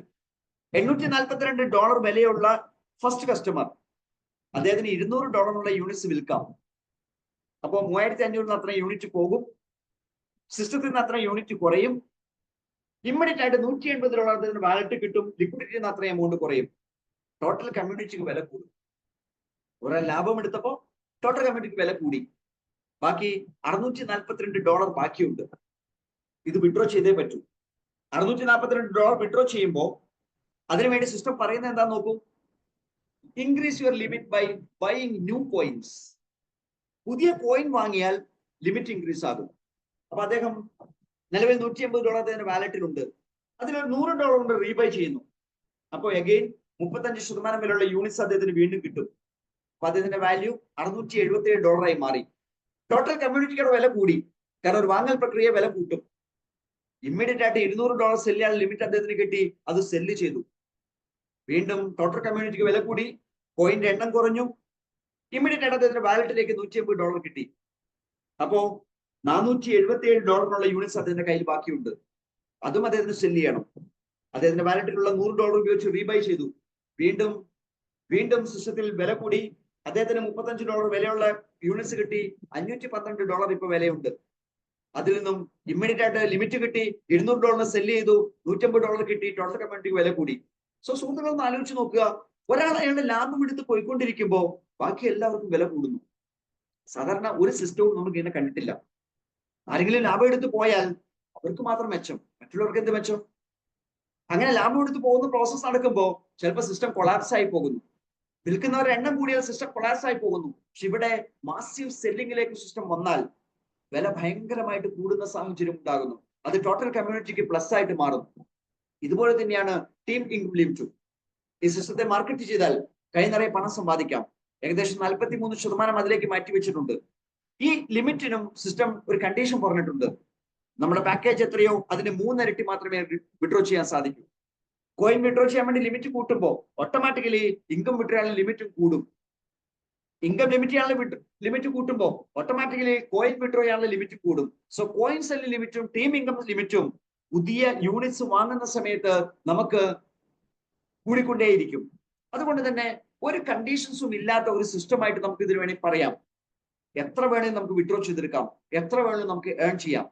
$842 വിലയുള്ള ഫസ്റ്റ് കസ്റ്റമർ അദ്ദേഹത്തിന് $200 യൂണിറ്റ്സ് വിൽക്കാം. അപ്പോൾ 3500 അത്ര യൂണിറ്റ് പോകും, സിസ്റ്റത്തിൽ നിന്ന് അത്ര യൂണിറ്റ് കുറയും. ഇമ്മീഡിയറ്റ് ആയിട്ട് $180 വാലറ്റ് കിട്ടും, ലിക്വിഡിറ്റിയിൽ നിന്ന് അത്ര എമൗണ്ട് കുറയും. ടോട്ടൽ കമ്മ്യൂണിറ്റിക്ക് വില കൂടും. കുറെ ലാഭം എടുത്തപ്പോ ടോട്ടൽ കമ്മ്യൂണിറ്റിക്ക് വില കൂടി. ബാക്കി $642 ബാക്കിയുണ്ട്. ഇത് വിഡ്രോ ചെയ്തേ പറ്റൂ. $642 വിഡ്രോ ചെയ്യുമ്പോൾ അതിനുവേണ്ടി സിസ്റ്റം പറയുന്നത് എന്താന്ന് നോക്കൂ. Increase your limit by buying new coins. പുതിയ കോയിൻ വാങ്ങിയാൽ ലിമിറ്റ് ഇൻക്രീസ് ആകും. അപ്പൊ അദ്ദേഹം നിലവിൽ $180 അദ്ദേഹത്തിന്റെ വാലറ്റിലുണ്ട്. അതിലൊരു $100 കൊണ്ട് റീബൈ ചെയ്യുന്നു. അപ്പോൾ അഗെയിൻ 35% വിലയുള്ള യൂണിറ്റ്സ് അദ്ദേഹത്തിന് വീണ്ടും കിട്ടും. അപ്പൊ അദ്ദേഹത്തിന്റെ വാല്യൂ $677 മാറി. ടോട്ടൽ കമ്മ്യൂണിറ്റിയുടെ വില കൂടി. കാരണം ഒരു വാങ്ങൽ പ്രക്രിയ വില കൂട്ടും. ഇമ്മീഡിയറ്റ് ആയിട്ട് $200 സെല് ചെയ്യാൻ ലിമിറ്റ് അദ്ദേഹത്തിന് കിട്ടി. അത് സെല്ല് ചെയ്തു. വീണ്ടും ടോട്ടൽ കമ്മ്യൂണിറ്റിക്ക് വില കൂടി. കോയിന്റെ എണ്ണം കുറഞ്ഞു. ഇമ്മീഡിയറ്റ് ആയിട്ട് അദ്ദേഹത്തിന്റെ വാലറ്റിലേക്ക് $180 കിട്ടി. അപ്പോ $477 യൂണിറ്റ്സ് അദ്ദേഹത്തിന്റെ കയ്യിൽ ബാക്കിയുണ്ട്. അതും അദ്ദേഹത്തിന് സെല് ചെയ്യണം. അദ്ദേഹത്തിന്റെ വാലറ്റിലുള്ള $100 ഉപയോഗിച്ച് റീബൈ ചെയ്തു. വീണ്ടും സിസ്റ്റത്തിൽ വില കൂടി. അദ്ദേഹത്തിന് $35 വിലയുള്ള യൂണിറ്റ്സ് കിട്ടി. $512 ഇപ്പൊ വിലയുണ്ട്. അതിൽ നിന്നും ഇമ്മീഡിയറ്റ് ആയിട്ട് ലിമിറ്റ് കിട്ടി. $200 സെല് ചെയ്തു. $150 കിട്ടി. ടോട്ടൽ കമ്മ്യൂണിറ്റിക്ക് വില കൂടി. സോ സുഹൃത്തുക്കളൊന്ന് ആലോചിച്ച് നോക്കുക. ഒരാൾ അയാളുടെ ലാഭം എടുത്ത് പോയിക്കൊണ്ടിരിക്കുമ്പോ ബാക്കി എല്ലാവർക്കും വില കൂടുന്നു. സാധാരണ ഒരു സിസ്റ്റവും നമുക്ക് ഇങ്ങനെ കണ്ടിട്ടില്ല. ആരെങ്കിലും ലാഭം എടുത്ത് പോയാൽ അവർക്ക് മാത്രം മെച്ചം, മറ്റുള്ളവർക്ക് എന്ത് മെച്ചം? അങ്ങനെ ലാഭം എടുത്ത് പോകുന്ന പ്രോസസ് നടക്കുമ്പോൾ ചിലപ്പോൾ സിസ്റ്റം കൊളാപ്സ് ആയി പോകുന്നു. വിൽക്കുന്നവരുടെ എണ്ണം കൂടിയാൽ സിസ്റ്റം കൊളാപ്സ് ആയി പോകുന്നു. പക്ഷെ ഇവിടെ മാസീവ് സെല്ലിങ്ങിലേക്ക് സിസ്റ്റം വന്നാൽ വില ഭയങ്കരമായിട്ട് കൂടുന്ന സാഹചര്യം ഉണ്ടാകുന്നു. അത് ടോട്ടൽ കമ്മ്യൂണിറ്റിക്ക് പ്ലസ് ആയിട്ട് മാറും. ഇതുപോലെ തന്നെയാണ് ടീം ഇൻകം ലിമിറ്റും. ഈ സിസ്റ്റത്തെ മാർക്കറ്റ് ചെയ്താൽ കൈ നിറയെ പണം സമ്പാദിക്കാം. ഏകദേശം 43% അതിലേക്ക് മാറ്റിവെച്ചിട്ടുണ്ട്. ഈ ലിമിറ്റിനും സിസ്റ്റം ഒരു കണ്ടീഷൻ പറഞ്ഞിട്ടുണ്ട്. നമ്മുടെ പാക്കേജ് എത്രയോ അതിന് 3 ഇരട്ടി മാത്രമേ വിഡ്രോ ചെയ്യാൻ സാധിക്കൂ. കോയിൻ വിഡ്രോ ചെയ്യാൻ വേണ്ടി ലിമിറ്റ് കൂട്ടുമ്പോൾ ഓട്ടോമാറ്റിക്കലി ഇൻകം വിഡ്രോ ചെയ്യാനുള്ള ലിമിറ്റും കൂടും. ഇൻകം ലിമിറ്റ് കൂട്ടുമ്പോൾ ഓട്ടോമാറ്റിക്കലി കോയിൻ വിഡ്രോ ചെയ്യാനുള്ള ലിമിറ്റ് കൂടും. സോ കോയിൻ സെല്ല് ലിമിറ്റും ടീം ഇൻകം ലിമിറ്റും പുതിയ യൂണിറ്റ്സ് വാങ്ങുന്ന സമയത്ത് നമുക്ക് കൂടിക്കൊണ്ടേയിരിക്കും. അതുകൊണ്ട് തന്നെ ഒരു കണ്ടീഷൻസും ഇല്ലാത്ത ഒരു സിസ്റ്റമായിട്ട് നമുക്ക് ഇതിനു വേണ്ടി പറയാം. എത്ര വേണമെങ്കിലും നമുക്ക് വിഡ്രോ ചെയ്തെടുക്കാം, എത്ര വേണമെങ്കിലും നമുക്ക് ഏൺ ചെയ്യാം.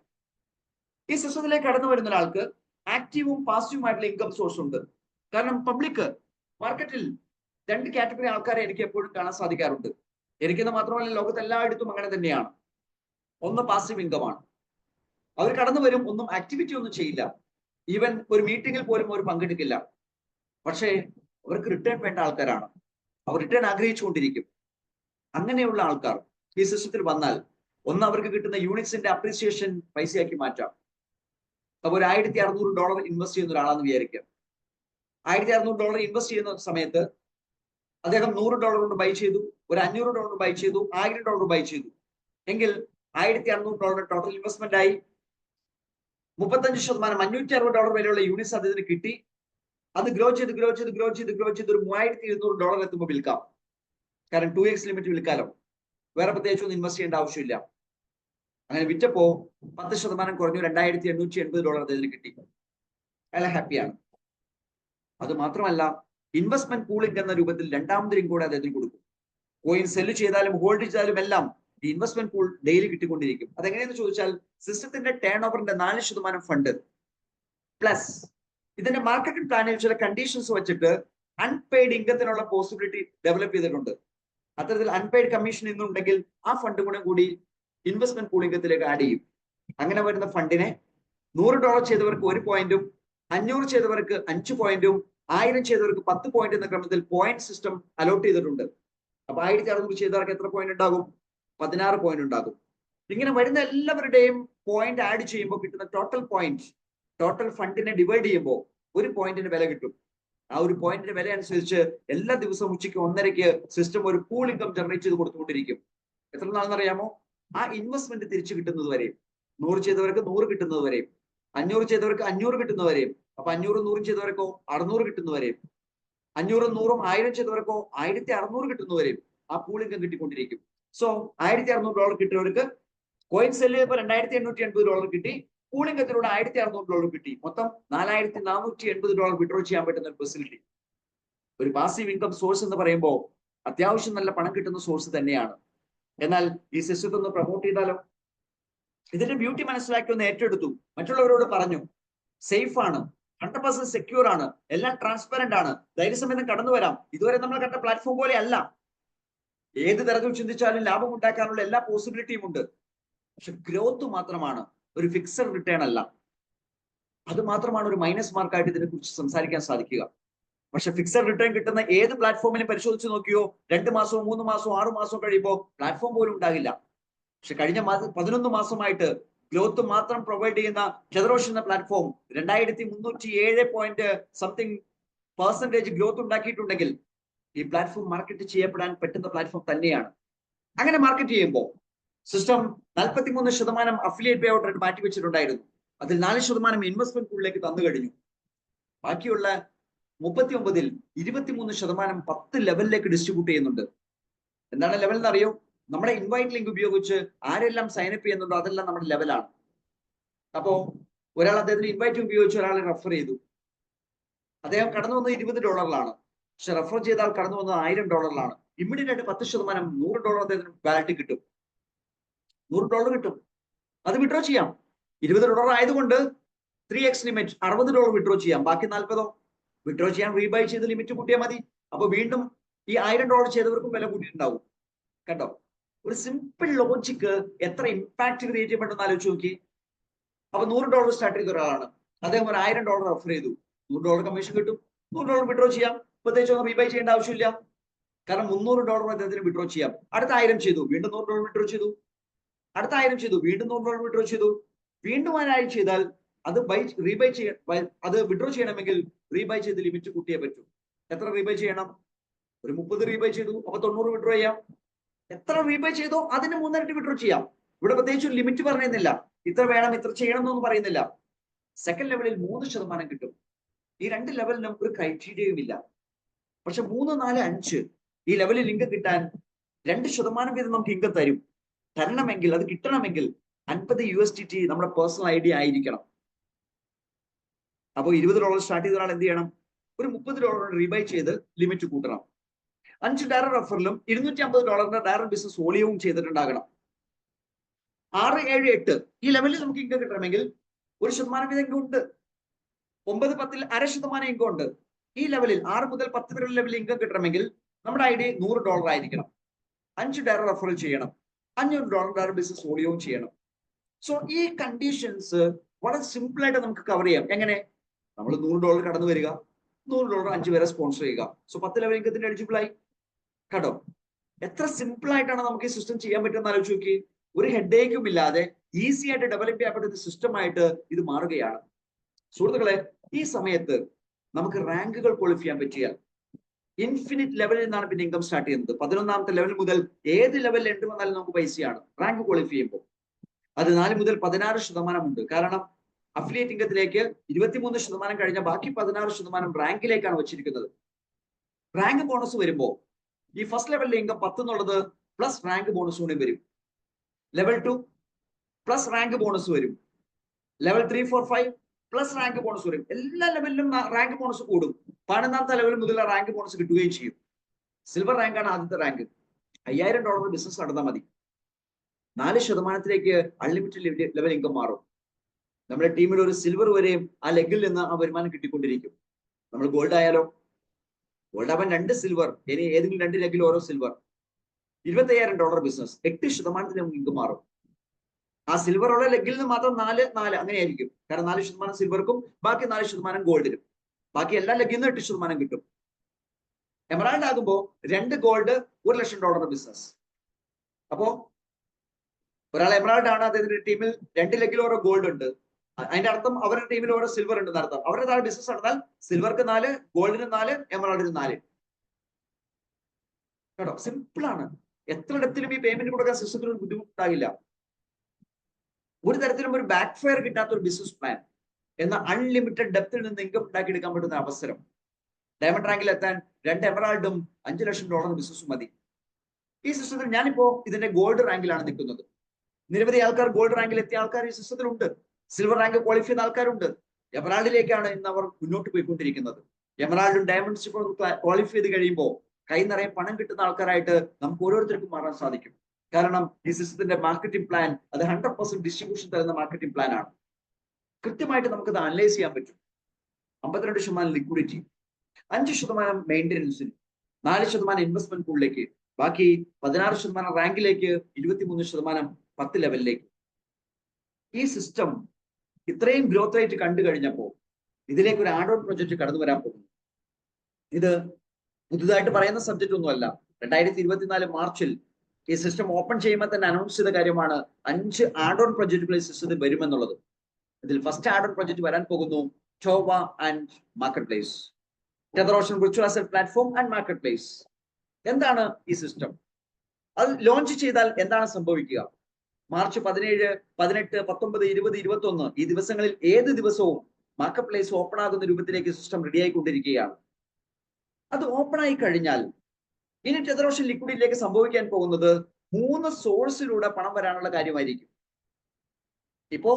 ഈ സിസ്റ്റത്തിലേക്ക് കടന്നു വരുന്ന ഒരാൾക്ക് ആക്റ്റീവും പാസീവുമായിട്ടുള്ള ഇൻകം സോഴ്സ് ഉണ്ട്. കാരണം പബ്ലിക് മാർക്കറ്റിൽ 2 കാറ്റഗറി ആൾക്കാരെ എനിക്ക് എപ്പോഴും കാണാൻ സാധിക്കാറുണ്ട്. എനിക്കെന്ന് മാത്രമല്ല ലോകത്ത് എല്ലായിടത്തും അങ്ങനെ തന്നെയാണ്. ഒന്ന് പാസീവ് ഇൻകം ആണ്. അവർ കടന്നു വരും, ഒന്നും ആക്ടിവിറ്റി ഒന്നും ചെയ്യില്ല. ഈവൻ ഒരു മീറ്റിംഗിൽ പോലും അവർ പങ്കെടുക്കില്ല. പക്ഷേ അവർക്ക് റിട്ടേൺ വേണ്ട ആൾക്കാരാണ്. അവർ റിട്ടേൺ ആഗ്രഹിച്ചുകൊണ്ടിരിക്കും. അങ്ങനെയുള്ള ആൾക്കാർ ഈ സിസ്റ്റത്തിൽ വന്നാൽ ഒന്ന് അവർക്ക് കിട്ടുന്ന യൂണിറ്റ്സിന്റെ അപ്രീസിയേഷൻ പൈസയാക്കി മാറ്റാം. അപ്പൊ ഒരു $1600 ഇൻവെസ്റ്റ് ചെയ്യുന്ന ഒരാളാണെന്ന് വിചാരിക്കാം. $1600 ഇൻവെസ്റ്റ് ചെയ്യുന്ന സമയത്ത് അദ്ദേഹം $100 കൊണ്ട് ബൈ ചെയ്തു, ഒരു $500 ബൈ ചെയ്തു, $1000 ബൈ ചെയ്തു. എങ്കിൽ $1600 ടോട്ടൽ ഇൻവെസ്റ്റ്മെന്റ് ആയി. 35% $560 വിലയുള്ള യൂണിറ്റ്സ് അദ്ദേഹത്തിന് കിട്ടി. അത് ഗ്രോ ചെയ്ത് ഒരു $3200 എത്തുമ്പോൾ വിൽക്കാം. കാരണം 2x ലിമിറ്റ് വിൽക്കാലോ, വേറെ പ്രത്യേകിച്ച് ഒന്നും ഇൻവെസ്റ്റ് ചെയ്യേണ്ട ആവശ്യമില്ല. അങ്ങനെ വിറ്റപ്പോ 10% കുറഞ്ഞു, $2880 അദ്ദേഹത്തിന് കിട്ടി. അയാൾ ഹാപ്പിയാണ്. അത് മാത്രമല്ല ഇൻവെസ്റ്റ്മെന്റ് പൂളിംഗ് എന്ന രൂപത്തിൽ രണ്ടാമതൊരു കൂടെ അദ്ദേഹത്തിന് കൊടുക്കും. കോയിൻ സെല്ല് ചെയ്താലും ഹോൾഡ് ചെയ്താലും എല്ലാം ഈ ഇൻവെസ്റ്റ്മെന്റ് പൂൾ ഡെയിലി കിട്ടിക്കൊണ്ടിരിക്കും. അതെങ്ങനെയെന്ന് ചോദിച്ചാൽ സിസ്റ്റത്തിന്റെ ടേൺ ഓവറിന്റെ 4% ഫണ്ട് പ്ലസ് ഇതിന്റെ മാർക്കറ്റിംഗ് പ്ലാനിൽ ചില കണ്ടീഷൻസ് വെച്ചിട്ട് അൺപെയ്ഡ് ഇൻകത്തിനുള്ള പോസിബിലിറ്റി ഡെവലപ്പ് ചെയ്തിട്ടുണ്ട്. അത്തരത്തിൽ അൺപെയ്ഡ് കമ്മീഷൻ ഇന്നുണ്ടെങ്കിൽ ആ ഫണ്ട് കൂടി ഇൻവെസ്റ്റ്മെന്റ് പൂൾ ഇൻകത്തിലേക്ക് ആഡ് ചെയ്യും. അങ്ങനെ വരുന്ന ഫണ്ടിനെ $100 ചെയ്തവർക്ക് 1 പോയിന്റും 500 ചെയ്തവർക്ക് 5 പോയിന്റും 1000 ചെയ്തവർക്ക് 10 പോയിന്റ് എന്ന ക്രമത്തിൽ പോയിന്റ് സിസ്റ്റം അലോട്ട് ചെയ്തിട്ടുണ്ട്. അപ്പൊ 1600 ചെയ്തവർക്ക് എത്ര പോയിന്റ് ഉണ്ടാകും? 16 പോയിന്റ് ഉണ്ടാകും. ഇങ്ങനെ വരുന്ന എല്ലാവരുടെയും പോയിന്റ് ആഡ് ചെയ്യുമ്പോൾ കിട്ടുന്ന ടോട്ടൽ പോയിന്റ്, ടോട്ടൽ ഫണ്ടിനെ ഡിവൈഡ് ചെയ്യുമ്പോൾ ഒരു പോയിന്റിന് വില കിട്ടും. ആ ഒരു പോയിന്റിന്റെ വില അനുസരിച്ച് എല്ലാ ദിവസവും ഉച്ചയ്ക്ക് 1:30 സിസ്റ്റം ഒരു പൂൾ ഇൻകം ജനറേറ്റ് ചെയ്ത് കൊടുത്തുകൊണ്ടിരിക്കും. എത്ര നാളെന്നറിയാമോ? ആ ഇൻവെസ്റ്റ്മെന്റ് തിരിച്ചു കിട്ടുന്നത് വരെയും. 100 ചെയ്തവർക്ക് 100 കിട്ടുന്നത് വരെയും, 500 ചെയ്തവർക്ക് 500 കിട്ടുന്നത് വരെയും, അപ്പൊ 500 100 ചെയ്തവർക്കോ 600 കിട്ടുന്നവരെയും, 500 100 1000 ചെയ്തവർക്കോ 1600 കിട്ടുന്നവരെയും ആ പൂൾ ഇൻകം കിട്ടിക്കൊണ്ടിരിക്കും. സോ $1600 കിട്ടിയവർക്ക് കോയിൻ സെല്ല് ചെയ്തപ്പോൾ $2880 കിട്ടി. പൂൾ ഇൻകത്തിലൂടെ $1600 കിട്ടി. മൊത്തം $4480 വിഡ്രോ ചെയ്യാൻ പറ്റുന്ന ഒരു ഫെസിലിറ്റി. ഒരു പാസീവ് ഇൻകം സോഴ്സ് എന്ന് പറയുമ്പോൾ അത്യാവശ്യം നല്ല പണം കിട്ടുന്ന സോഴ്സ് തന്നെയാണ്. എന്നാൽ ഈ സിസ്റ്റത്തെ ഒന്ന് പ്രൊമോട്ട് ചെയ്താലോ? ഇതിന്റെ ബ്യൂട്ടി മനസ്സിലാക്കി ഒന്ന് ഏറ്റെടുത്തു, മറ്റുള്ളവരോട് പറഞ്ഞു, സേഫ് ആണ്, 100% സെക്യൂർ ആണ്, എല്ലാം ട്രാൻസ്പെറന്റ് ആണ്, ധൈര്യസമേതം കടന്നു വരാം. ഇതുവരെ നമ്മൾ കണ്ട പ്ലാറ്റ്ഫോം പോലെ അല്ല. ഏത് തരത്തിൽ ചിന്തിച്ചാലും ലാഭം ഉണ്ടാക്കാനുള്ള എല്ലാ പോസിബിലിറ്റിയും ഉണ്ട്. പക്ഷെ ഗ്രോത്ത് മാത്രമാണ്, ഒരു ഫിക്സഡ് റിട്ടേൺ അല്ല. അത് മാത്രമാണ് ഒരു മൈനസ് മാർക്കായിട്ട് ഇതിനെ കുറിച്ച് സംസാരിക്കാൻ സാധിക്കുക. പക്ഷെ ഫിക്സഡ് റിട്ടേൺ കിട്ടുന്ന ഏത് പ്ലാറ്റ്ഫോമിലും പരിശോധിച്ച് നോക്കിയോ, 2 മാസവും 3 മാസവും 6 മാസവും കഴിയുമ്പോൾ പ്ലാറ്റ്ഫോം പോലും ഉണ്ടാകില്ല. പക്ഷെ കഴിഞ്ഞ 11 മാസമായിട്ട് ഗ്രോത്ത് മാത്രം പ്രൊവൈഡ് ചെയ്യുന്ന ചെതറോഷ് എന്ന പ്ലാറ്റ്ഫോം 2307 ഗ്രോത്ത് ഉണ്ടാക്കിയിട്ടുണ്ടെങ്കിൽ ഈ പ്ലാറ്റ്ഫോം മാർക്കറ്റ് ചെയ്യപ്പെടാൻ പറ്റുന്ന പ്ലാറ്റ്ഫോം തന്നെയാണ്. അങ്ങനെ മാർക്കറ്റ് ചെയ്യുമ്പോൾ സിസ്റ്റം 43% അഫിലിയേറ്റ് പേ ഔട്ട് മാറ്റി വെച്ചിട്ടുണ്ടായിരുന്നു. അതിൽ 4% ഇൻവെസ്റ്റ്മെന്റ് പൂളിലേക്ക് തന്നു കഴിഞ്ഞു. ബാക്കിയുള്ള 39-ൽ 23% 10 ലെവലിലേക്ക് ഡിസ്ട്രിബ്യൂട്ട് ചെയ്യുന്നുണ്ട്. എന്താണ് ലെവൽ എന്നറിയോ? നമ്മുടെ ഇൻവൈറ്റ് ലിങ്ക് ഉപയോഗിച്ച് ആരെല്ലാം സൈനപ്പ് ചെയ്യുന്നുണ്ടോ അതെല്ലാം നമ്മുടെ ലെവലാണ്. അപ്പോ ഒരാൾ അദ്ദേഹത്തിന് ഇൻവൈറ്റ് ഉപയോഗിച്ച് ഒരാളെ റെഫർ ചെയ്തു. അദ്ദേഹം കടന്നു വന്നത് $20, പക്ഷെ റെഫർ ചെയ്ത ആൾ കടന്നു വന്നത് $1000. ഇമ്മീഡിയറ്റ് ആയിട്ട് 10% $100 അദ്ദേഹത്തിന് വാലറ്റ് കിട്ടും. $100 കിട്ടും. അത് വിഡ്രോ ചെയ്യാം. $20 ആയതുകൊണ്ട് 3x ലിമിറ്റ് $60 വിഡ്രോ ചെയ്യാം. ബാക്കി 40 വിഡ്രോ ചെയ്യാൻ റീബൈ ചെയ്ത് ലിമിറ്റ് കൂട്ടിയാൽ മതി. അപ്പൊ വീണ്ടും ഈ $1000 ചെയ്തവർക്കും വില കൂട്ടിയിട്ടുണ്ടാവും. കേട്ടോ, ഒരു സിമ്പിൾ ലോജിക്ക് എത്ര ഇമ്പാക്ട് ക്രിയേറ്റ് ചെയ്യപ്പെടുന്ന ആലോചിച്ച് നോക്കി. അപ്പൊ $100 സ്റ്റാർട്ട് ചെയ്ത ഒരാളാണ്, അദ്ദേഹം ഒരു $1000 റെഫർ ചെയ്തു, $100 കമ്മീഷൻ കിട്ടും. $100 വിഡ്രോ ചെയ്യാം. പ്രത്യേകിച്ച് ഒന്നും റീബൈ ചെയ്യേണ്ട ആവശ്യമില്ല. കാരണം $300 അദ്ദേഹത്തിന് വിഡ്രോ ചെയ്യാം. അടുത്ത 1000 ചെയ്തു, വീണ്ടും $100 വിഡ്രോ ചെയ്തു. അടുത്ത 1000 ചെയ്തു, വീണ്ടും $100 വിഡ്രോ ചെയ്തു. വീണ്ടും 1000 ചെയ്താൽ അത് അത് വിഡ്രോ ചെയ്യണമെങ്കിൽ റീബൈ ചെയ്ത് ലിമിറ്റ് കൂട്ടിയേ പറ്റൂ. എത്ര റീബൈ ചെയ്യണം? ഒരു 30 റീബൈ ചെയ്തു, അപ്പൊ 90 വിഡ്രോ ചെയ്യാം. എത്ര റീബൈ ചെയ്തോ അതിന് 3 ഇരട്ടി വിഡ്രോ ചെയ്യാം. ഇവിടെ പ്രത്യേകിച്ച് ഒരു ലിമിറ്റ് പറയുന്നില്ല, ഇത്ര വേണം ഇത്ര ചെയ്യണം എന്നൊന്നും പറയുന്നില്ല. സെക്കൻഡ് ലെവലിൽ 3% കിട്ടും. ഈ 2 ലെവലിനും ഒരു ക്രൈറ്റീരിയയും ഇല്ല. പക്ഷെ 3, 4, 5 ഈ ലെവലിൽ ഇൻകം കിട്ടാൻ 2% വീതം നമുക്ക് ഇൻകം തരണമെങ്കിൽ, അത് കിട്ടണമെങ്കിൽ $50 നമ്മുടെ പേഴ്സണൽ ഐഡി ആയിരിക്കണം. അപ്പൊ $20 സ്റ്റാർട്ട് ചെയ്ത ഒരാൾ എന്ത് ചെയ്യണം? ഒരു $30 റീബൈ ചെയ്ത് ലിമിറ്റ് കൂട്ടണം. 5 ഡയറക്റ്റ് റെഫറിലും $250 ഡയറക്റ്റ് ബിസിനസ് വോളിയവും ചെയ്തിട്ടുണ്ടാകണം. 6, 7, 8 ഈ ലെവലിൽ നമുക്ക് ഇൻകം കിട്ടണമെങ്കിൽ 1% വീതം ഇൻകം ഉണ്ട്. 9, 10 1/2% ഇൻകം ഉണ്ട്. ഈ ലെവലിൽ 6 മുതൽ 10 വരെ ലെവലിൽ ഇൻകം കിട്ടണമെങ്കിൽ നമ്മുടെ ഐഡി $100 ആയിരിക്കണം. 5 ഡയറക്റ്റ് റെഫറൽ ചെയ്യണം. $500 ഡയറക്റ്റ് ബിസിനസ് വോളിയവും ചെയ്യണം. സോ ഈ കണ്ടീഷൻസ് വളരെ സിമ്പിൾ ആയിട്ട് നമുക്ക് കവർ ചെയ്യാം. എങ്ങനെ? നമ്മൾ $100 കടന്നു വരിക, $100 5 പേരെ സ്പോൺസർ ചെയ്യുക. സോ 10 ലെവൽ ഇൻകത്തിന് എലിജിബിൾ ആയി. കേട്ടോ, എത്ര സിമ്പിൾ ആയിട്ടാണ് നമുക്ക് ഈ സിസ്റ്റം ചെയ്യാൻ പറ്റുന്ന ആലോചിച്ച് നോക്കി. ഒരു ഹെഡേക്കും ഇല്ലാതെ ഈസി ആയിട്ട് ഡെവലപ്പ് ചെയ്യാൻ പറ്റുന്ന സിസ്റ്റം ആയിട്ട് ഇത് മാറുകയാണ്. സുഹൃത്തുക്കളെ, ഈ സമയത്ത് നമുക്ക് റാങ്കുകൾ ക്വാളിഫൈ ചെയ്യാൻ പറ്റിയാൽ ഇൻഫിനിറ്റ് ലെവലിൽ നിന്നാണ് പിന്നെ ഇൻകം സ്റ്റാർട്ട് ചെയ്യുന്നത്. 11ാമത്തെ ലെവൽ മുതൽ ഏത് ലെവലിൽ എന്ത് വന്നാലും നമുക്ക് പൈസയാണ് റാങ്ക് ക്വാളിഫൈ ചെയ്യുമ്പോൾ. അത് 4 മുതൽ 16% ഉണ്ട്. കാരണം അഫിലിയേറ്റ് ഇൻകത്തിലേക്ക് 23% കഴിഞ്ഞ ബാക്കി 16% റാങ്കിലേക്കാണ് വെച്ചിരിക്കുന്നത്. റാങ്ക് ബോണസ് വരുമ്പോൾ ഈ ഫസ്റ്റ് ലെവലിലെ ഇൻകം 10 എന്നുള്ളത് പ്ലസ് റാങ്ക് ബോണസ് കൂടി വരും. ലെവൽ 2 പ്ലസ് റാങ്ക് ബോണസ് വരും. ലെവൽ 3, 4, 5 പ്ലസ് റാങ്ക് ബോണസ് വരും. എല്ലാ ലെവലിലും റാങ്ക് ബോണസ് കൂടും. 11ാമത്തെ ലെവൽ മുതൽ റാങ്ക് ബോണസ് കിട്ടുകയും ചെയ്യും. സിൽവർ റാങ്കാണ് ആദ്യത്തെ റാങ്ക്. $5000 ബിസിനസ് നടന്നാൽ മതി. 4%ലേക്ക് അൺലിമിറ്റഡ് ലെവൽ ഇൻകം മാറും. നമ്മുടെ ടീമിൽ ഒരു സിൽവർ വരെയും ആ ലെഗിൽ നിന്ന് ആ വരുമാനം കിട്ടിക്കൊണ്ടിരിക്കും. നമ്മൾ ഗോൾഡ് ആയാലോ, ഗോൾഡ് ആവാൻ 2 സിൽവർ, ഇനി ഏതെങ്കിലും 2 ലെഗിൽ ഓരോ സിൽവർ, $25000 ബിസിനസ് 8% നമുക്ക് ഇൻകം മാറും. ആ സിൽവർ ഉള്ള ലെഗിൽ നിന്ന് മാത്രം 4 അങ്ങനെയായിരിക്കും. കാരണം 4% സിൽവർക്കും ബാക്കി 4% ഗോൾഡിനും, ബാക്കി എല്ലാ ലെഗിൽ നിന്ന് 8% കിട്ടും. എമറാൾഡ് ആകുമ്പോൾ 2 ഗോൾഡ് $1 ലക്ഷം ബിസിനസ്. അപ്പോ ഒരാൾ എമറാൾഡ് ആണ്, അദ്ദേഹത്തിന്റെ ടീമിൽ 2 ലെഗിൽ ഓരോ ഗോൾഡ് ഉണ്ട്. അതിന്റെ അർത്ഥം അവരുടെ ടീമിൽ ഓരോ സിൽവർ ഉണ്ട് നടത്താം. അവരുടെ താഴെ ബിസിനസ് നടന്നാൽ സിൽവർക്ക് 4, ഗോൾഡിന് 4, എമറാൾഡിന് 4. കേട്ടോ, സിമ്പിൾ ആണ്. എത്ര ഡെപ്തിലും ഈ പേയ്മെന്റ് കൊടുക്കാൻ സിസ്റ്റത്തിന് ഒരു ബുദ്ധിമുട്ടാകില്ല. ഒരു തരത്തിലും ഒരു ബാക്ക് ഫയർ കിട്ടാത്ത ഒരു ബിസിനസ് പ്ലാൻ എന്ന അൺലിമിറ്റഡ് ഡെപ്തിൽ നിന്ന് ഇൻകം ഉണ്ടാക്കിയെടുക്കാൻ പറ്റുന്ന അവസരം. ഡയമണ്ട് റാങ്കിൽ എത്താൻ 2 എമറാൾഡും $5 ലക്ഷം ബിസിനസ്സും മതി. ഈ സിസ്റ്റത്തിൽ ഞാനിപ്പോ ഇതിന്റെ ഗോൾഡ് റാങ്കിലാണ് നിൽക്കുന്നത്. നിരവധി ആൾക്കാർ ഗോൾഡ് റാങ്കിൽ എത്തിയ ആൾക്കാർ ഈ സിസ്റ്റത്തിലുണ്ട്. സിൽവർ റാങ്ക് ക്വാളിഫൈ ചെയ്യുന്ന ആൾക്കാരുണ്ട്. എമറാൾഡിലേക്കാണ് ഇന്ന് അവർ മുന്നോട്ട് പോയിക്കൊണ്ടിരിക്കുന്നത്. എമറാൾഡും ഡയമണ്ട്സും ക്വാളിഫൈ ചെയ്ത് കഴിയുമ്പോൾ കൈ നിറയെ പണം കിട്ടുന്ന ആൾക്കാരായിട്ട് നമുക്ക് ഓരോരുത്തർക്കും മാറാൻ സാധിക്കും. കാരണം ഈ സിസ്റ്റത്തിന്റെ മാർക്കറ്റിംഗ് പ്ലാൻ അത് 100% ഡിസ്ട്രിബ്യൂഷൻ തരുന്ന മാർക്കറ്റിംഗ് പ്ലാൻ ആണ്. കൃത്യമായിട്ട് നമുക്കത് അനലൈസ് ചെയ്യാൻ പറ്റും. 52% ലിക്വിഡിറ്റി, 5% മെയിൻ്റെനൻസിന്, 4% ഇൻവെസ്റ്റ്മെന്റ് പൂളിലേക്ക്, ബാക്കി 16% റാങ്കിലേക്ക്, 23% 10 ലെവലിലേക്ക്. ഈ സിസ്റ്റം ഇത്രയും ഗ്രോത്ത് റേറ്റ് കണ്ടു കഴിഞ്ഞപ്പോൾ ഇതിലേക്ക് ഒരു ആഡ് ഓൺ പ്രൊജക്ട് കടന്നു വരാൻ പോകുന്നു. ഇത് പുതുതായിട്ട് പറയുന്ന സബ്ജക്റ്റ് ഒന്നുമല്ല. 2024 മാർച്ചിൽ ഈ സിസ്റ്റം ഓപ്പൺ ചെയ്യുമ്പോൾ തന്നെ അനൗൺസ് ചെയ്ത കാര്യമാണ് 5 ആഡ് ഓൺ പ്രൊജക്ടുകൾ ഈ സിസ്റ്റത്തിൽ വരുമെന്നുള്ളത്. ഇതിൽ ഫസ്റ്റ് ആഡ് ഓൺ പ്രൊജക്ട് വരാൻ പോകുന്നു ടോവ and market place, Tether Ocean virtual asset platform and market place. എന്താണ് ഈ സിസ്റ്റം? അത് ലോഞ്ച് ചെയ്താൽ എന്താണ് സംഭവിക്കുക? മാർച്ച് 17, 18, 19, 20, 21 ഈ ദിവസങ്ങളിൽ ഏത് ദിവസവും മാർക്കറ്റ് പ്ലേസ് ഓപ്പൺ ആകുന്ന രൂപത്തിലേക്ക് സിസ്റ്റം റെഡി ആയിക്കൊണ്ടിരിക്കുകയാണ്. അത് ഓപ്പൺ ആയി കഴിഞ്ഞാൽ ഇനി ടെതർ ഓഷൻ ലിക്വിഡിറ്റിയിലേക്ക് സംഭവിക്കാൻ പോകുന്നത് 3 സോഴ്സിലൂടെ പണം വരാനുള്ള കാര്യമായിരിക്കും. ഇപ്പോ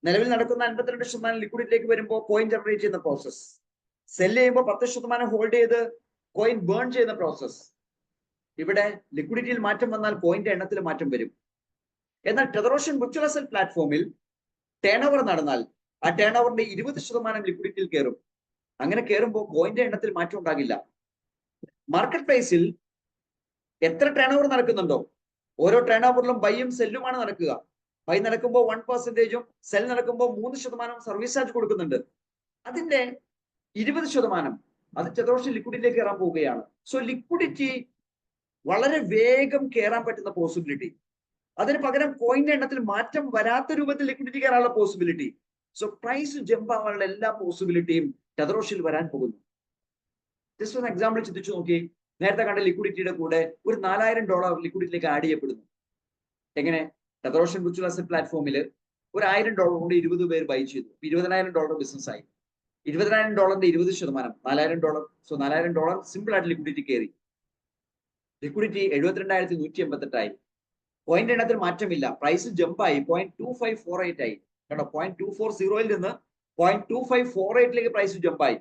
നിലവിൽ നടക്കുന്ന 52% ലിക്വിഡിറ്റിയിലേക്ക് വരുമ്പോൾ കോയിൻ ജനറേറ്റ് ചെയ്യുന്ന പ്രോസസ്, സെല് ചെയ്യുമ്പോൾ 10% ഹോൾഡ് ചെയ്ത് കോയിൻ ബേൺ ചെയ്യുന്ന പ്രോസസ്. ഇവിടെ ലിക്വിഡിറ്റിയിൽ മാറ്റം വന്നാൽ കോയിന്റെ എണ്ണത്തിൽ മാറ്റം വരും. എന്നാൽ ടെതർ ഓഷൻ വിർച്വൽ അസറ്റ് പ്ലാറ്റ്ഫോമിൽ ടേൺ ഓവർ നടന്നാൽ ആ ടേൺ ഓവറിന്റെ 20% ലിക്വിഡിറ്റിയിൽ കയറും. അങ്ങനെ കയറുമ്പോൾ കോയിന്റെ എണ്ണത്തിൽ മാറ്റം ഉണ്ടാകില്ല. മാർക്കറ്റ് പ്ലേസിൽ എത്ര ടേൺ ഓവർ നടക്കുന്നുണ്ടോ ഓരോ ടേൺ ഓവറിലും ബൈയും സെല്ലുമാണ് നടക്കുക. ബൈ നടക്കുമ്പോൾ 1%, സെൽ നടക്കുമ്പോൾ 3% സർവീസ് ചാർജ് കൊടുക്കുന്നുണ്ട്. അതിന്റെ 20% അത് ടെതർ ഓഷൻ ലിക്വിഡിറ്റിയിലേക്ക് കയറാൻ പോവുകയാണ്. സോ ലിക്വിഡിറ്റി വളരെ വേഗം കയറാൻ പറ്റുന്ന പോസിബിലിറ്റി, അതിന് പകരം കോയിന്റെ എണ്ണത്തിൽ മാറ്റം വരാത്ത രൂപത്തിൽ ലിക്വിഡിറ്റി കയറാനുള്ള പോസിബിലിറ്റി. സോ പ്രൈസ് ജമ്പ് ആവാനുള്ള എല്ലാ പോസിബിലിറ്റിയും ടെതർ ഓഷനിൽ വരാൻ പോകുന്നു. ജസ്റ്റ് ഒരു എക്സാമ്പിൾ ചിന്തിച്ചു നോക്കി. നേരത്തെ കണ്ട ലിക്വിഡിറ്റിയുടെ കൂടെ ഒരു $4000 ലിക്വിഡിറ്റിയിലേക്ക് ആഡ് ചെയ്യപ്പെടുന്നു. എങ്ങനെ? ടെതർ ഓഷൻ വിർച്വൽ അസറ്റ് പ്ലാറ്റ്ഫോമിൽ ഒരു $1000 കൊണ്ട് 20 പേര് ബൈ ചെയ്തു. $20,000 ബിസിനസ് ആയി. $20,000 20%, $4000. സോ $4000 സിമ്പിൾ ആയിട്ട് ലിക്വിഡിറ്റി കയറി. ലിക്വിഡിറ്റി 72,188 ആയി. പോയിന്റ് എണ്ണത്തിൽ മാറ്റമില്ല. പ്രൈസ് ജമ്പായി 0.2548 ആയി. കേട്ടോ, 0.240 നിന്ന് 0.2548 പ്രൈസ് ജമ്പായി.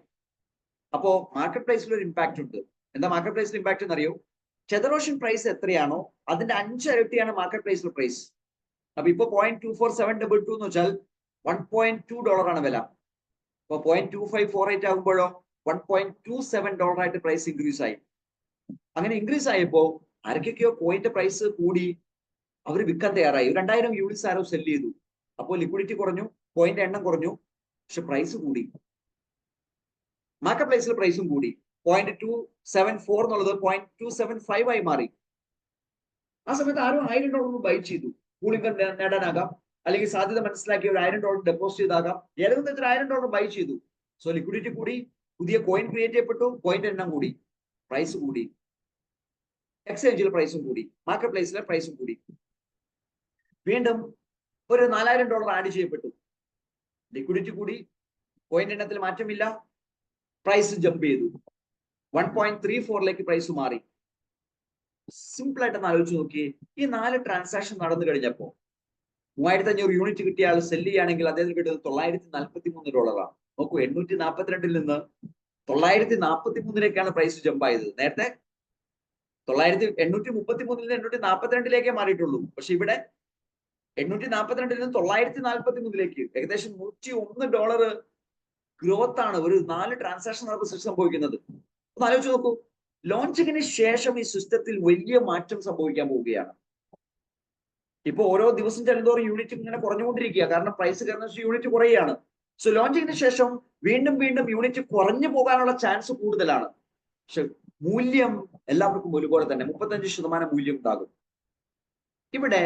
അപ്പോ മാർക്കറ്റ് പ്ലേസിൽ ഒരു ഇമ്പാക്ട് ഉണ്ട്. എന്താ മാർക്കറ്റ് പ്ലേസിൽ ഇമ്പാക്ട് എന്നറിയോ? ടെതർ ഓഷൻ പ്രൈസ് എത്രയാണോ അതിന്റെ 5 ഇരട്ടിയാണ് മാർക്കറ്റ് പ്ലേസിലെ പ്രൈസ്. അപ്പൊ ഇപ്പൊ 0.24722 എന്ന് വെച്ചാൽ $1.2 ആണ് വില. അപ്പൊ 0.2548 ആകുമ്പോഴോ $1.27 ആയിട്ട് പ്രൈസ് ഇൻക്രീസ് ആയി. അങ്ങനെ ഇൻക്രീസ് ആയപ്പോ ആർക്കൊക്കെയോ കോയിന്റെ പ്രൈസ് കൂടി, അവർ വിൽക്കാൻ തയ്യാറായി. 2000 യൂണിറ്റ്സ് ആരോ സെല് ചെയ്തു. അപ്പോൾ ലിക്വിഡിറ്റി കുറഞ്ഞു, കോയിന്റെ എണ്ണം കുറഞ്ഞു, പക്ഷെ പ്രൈസ് കൂടി. മാർക്കറ്റ് പ്ലേസിൽ പ്രൈസും കൂടി. 0.274 എന്നുള്ളത് 0.275 ആയി മാറി. ആ സമയത്ത് ആരോ $1000 ബൈ ചെയ്തു. കൂളിംഗ് നേടാനാകാം, അല്ലെങ്കിൽ സാധ്യത മനസ്സിലാക്കി ഒരു $1000 ഡെപ്പോസിറ്റ് ചെയ്താകാം. ഏതെങ്കിലും തരത്തിൽ $1000 ബൈ ചെയ്തു. സോ ലിക്വിഡിറ്റി കൂടി, പുതിയ കോയിൻ ക്രിയേറ്റ് ചെയ്യപ്പെട്ടു, കോയിന്റെ എണ്ണം കൂടി, പ്രൈസ് കൂടി. എക്സ്ചേഞ്ചിൽ പ്രൈസും കൂടി, മാർക്കറ്റ് പ്ലേസിലെ പ്രൈസും കൂടി. വീണ്ടും ഒരു $4000 ആഡ് ചെയ്യപ്പെട്ടു. ലിക്വിഡിറ്റി കൂടി, കോയിന്റെ എണ്ണത്തിൽ മാറ്റമില്ല, പ്രൈസ് ജമ്പ് ചെയ്തു. 1.34 പ്രൈസ് മാറി. സിമ്പിൾ ആയിട്ടൊന്ന് ആലോചിച്ച് നോക്കിയേ. ഈ 4 ട്രാൻസാക്ഷൻ നടന്നു കഴിഞ്ഞപ്പോ 3500 യൂണിറ്റ് കിട്ടിയ ആൾ സെല് ചെയ്യുകയാണെങ്കിൽ അദ്ദേഹത്തിന് കിട്ടുന്നത് $943. നോക്കൂ, 842 നിന്ന് 943 പ്രൈസ് ജമ്പ് ആയത്. നേരത്തെ 833 842 മാറിയിട്ടുള്ളൂ. പക്ഷെ ഇവിടെ 842 നിന്ന് 943 ഏകദേശം $101 ഗ്രോത്ത് ആണ് ഒരു 4 ട്രാൻസാക്ഷൻ നടക്കുന്ന സംഭവിക്കുന്നത്. ഒന്ന് ആലോചിച്ച് നോക്കൂ. ലോഞ്ചിങ്ങിന് ശേഷം ഈ സിസ്റ്റത്തിൽ വലിയ മാറ്റം സംഭവിക്കാൻ പോവുകയാണ്. ഇപ്പൊ ഓരോ ദിവസം ചെല്ലുന്തോറും യൂണിറ്റ് ഇങ്ങനെ കുറഞ്ഞുകൊണ്ടിരിക്കുക. കാരണം പ്രൈസ് കയറുന്ന യൂണിറ്റ് കുറയുകയാണ്. സോ ലോഞ്ചിങ്ങിന് ശേഷം വീണ്ടും വീണ്ടും യൂണിറ്റ് കുറഞ്ഞു പോകാനുള്ള ചാൻസ് കൂടുതലാണ്. പക്ഷെ മൂല്യം എല്ലാവർക്കും ഒരുപോലെ തന്നെ 35% മൂല്യം ഉണ്ടാകും. ഇവിടെ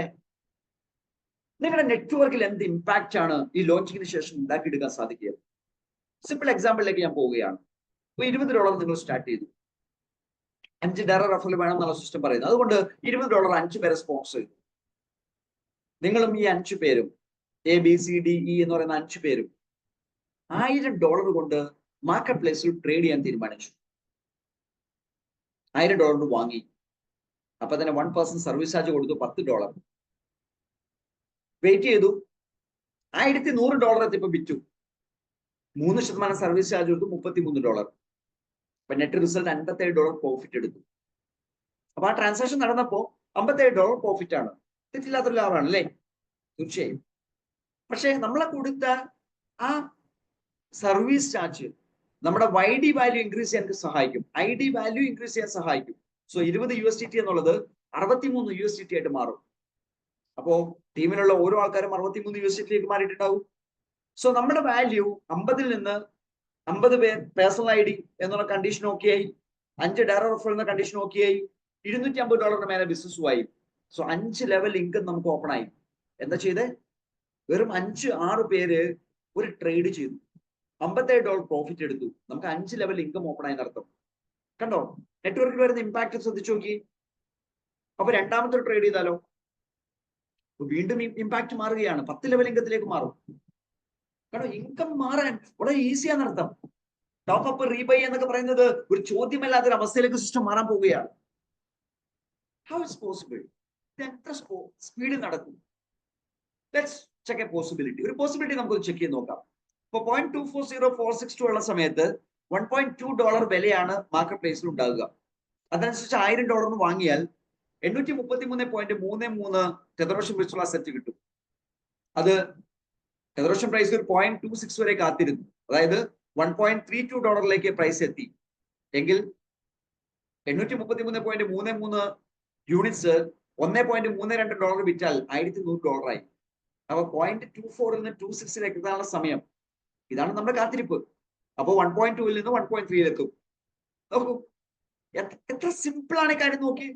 നിങ്ങളുടെ നെറ്റ്വർക്കിൽ എന്ത് ഇമ്പാക്റ്റ് ആണ് ഈ ലോഞ്ചിങ്ങിന് ശേഷം ഉണ്ടാക്കിയെടുക്കാൻ സാധിക്കുക? സിമ്പിൾ എക്സാമ്പിളിലേക്ക് ഞാൻ പോവുകയാണ്. ഇപ്പൊ $20 നിങ്ങൾ സ്റ്റാർട്ട് ചെയ്തു. 5 ഡയറക്ട് റെഫറൽ വേണം എന്നുള്ള സിസ്റ്റം പറയുന്നത്. അതുകൊണ്ട് $20 5 പേരെ സ്പോൺസർ ചെയ്തു. നിങ്ങളും ഈ 5 പേരും ABCDE എന്ന് പറയുന്ന 5 പേരും $1000 കൊണ്ട് മാർക്കറ്റ് പ്ലേസിൽ ട്രേഡ് ചെയ്യാൻ തീരുമാനിച്ചു. $1000 വാങ്ങി. അപ്പൊ തന്നെ 1% സർവീസ് ചാർജ് കൊടുത്തു, $10. വെയിറ്റ് ചെയ്തു, $1100 എത്തിയപ്പോ വിറ്റു. 3% സർവീസ് ചാർജ് കൊടുത്തു, $33. അപ്പൊ നെറ്റ് റിസൾട്ട് $57 പ്രോഫിറ്റ് എടുത്തു. അപ്പൊ ആ ട്രാൻസാക്ഷൻ നടന്നപ്പോ $57 പ്രോഫിറ്റ് ആണ്. തെറ്റില്ലാത്തൊരു ലാഭമാണ് അല്ലേ? തീർച്ചയായും. പക്ഷെ നമ്മളെ കൊടുത്ത ആ സർവീസ് ചാർജ് നമ്മുടെ YD വാല്യൂ ഇൻക്രീസ് ചെയ്യാൻ സഹായിക്കും, ID വാല്യൂ ഇൻക്രീസ് ചെയ്യാൻ സഹായിക്കും. സോ 20 USDT എന്നുള്ളത് 63 USDT ആയിട്ട് മാറും. അപ്പോ ടീമിലുള്ള ഓരോ ആൾക്കാരും 63 USDT മാറിയിട്ടുണ്ടാവും. സോ നമ്മുടെ വാല്യൂ 50 നിന്ന് 50 പേർ പേഴ്സണൽ ID എന്നുള്ള കണ്ടീഷൻ ഓക്കെയായി, 5 ഡയറക്റ്റ് റെഫറൽ എന്ന കണ്ടീഷൻ ഓക്കെയായി, $250 മേലെ ബിസിനസ്സുമായി. സോ 5 ലെവൽ ഇൻകം നമുക്ക് ഓപ്പൺ ആയി. എന്താ ചെയ്തേ? വെറും 5-6 പേര് ഒരു ട്രേഡ് ചെയ്തു, $57 പ്രോഫിറ്റ് എടുത്തു. നമുക്ക് 5 ലെവൽ ഇൻകം ഓപ്പൺ ആയി നടത്തും. കണ്ടോ നെറ്റ്വർക്കിൽ വരുന്ന ഇമ്പാക്ട് ശ്രദ്ധിച്ചു നോക്കി. അപ്പൊ രണ്ടാമത്തെ ട്രേഡ് ചെയ്താലോ വീണ്ടും ഇമ്പാക്ട് മാറുകയാണ്, 10 ലെവൽ ഇൻകത്തിലേക്ക് മാറും. കാരണം ഇൻകം മാറാൻ വളരെ ഈസിയാണെന്നർത്ഥം. ടോപ്പ് അപ്പ് റീബൈ എന്നൊക്കെ പറയുന്നത് ഒരു ചോദ്യമല്ലാത്തൊരു അവസ്ഥയിലേക്ക് സിസ്റ്റം മാറാൻ പോവുകയാണ്. How it's possible? ഇത് എത്ര സ്പീഡിൽ നടക്കും? Let's check A possibility. ഒരു പോസിബിലിറ്റി നമുക്ക് ചെക്ക് ചെയ്ത് നോക്കാം. ഇപ്പൊ 0.240462 ഉള്ള സമയത്ത് $1.2 വിലയാണ് മാർക്കറ്റ് പ്ലേസിൽ ഉണ്ടാകുക. അതനുസരിച്ച് $1000 വാങ്ങിയാൽ 833.33 ടെതറോഷൻ വെച്ചുള്ള അസറ്റ് കിട്ടും. അത് ടെതറോഷൻ പ്രൈസ് ഒരു 0.26 വരെ കാത്തിരുന്നു, അതായത് $1.32 പ്രൈസ് എത്തി എങ്കിൽ 833.33 യൂണിറ്റ്സ് $1.32 വിറ്റാൽ $1100 ആയി. അപ്പൊ 0.24 നിന്ന് 26 എത്താനുള്ള സമയം ഇതാണ് നമ്മുടെ കാത്തിരിപ്പ്. അപ്പൊ 1.2 നിന്ന് 1.3 എത്തും. നോക്കൂ എത്ര സിമ്പിൾ ആണ് ഈ കാര്യം. നോക്കി,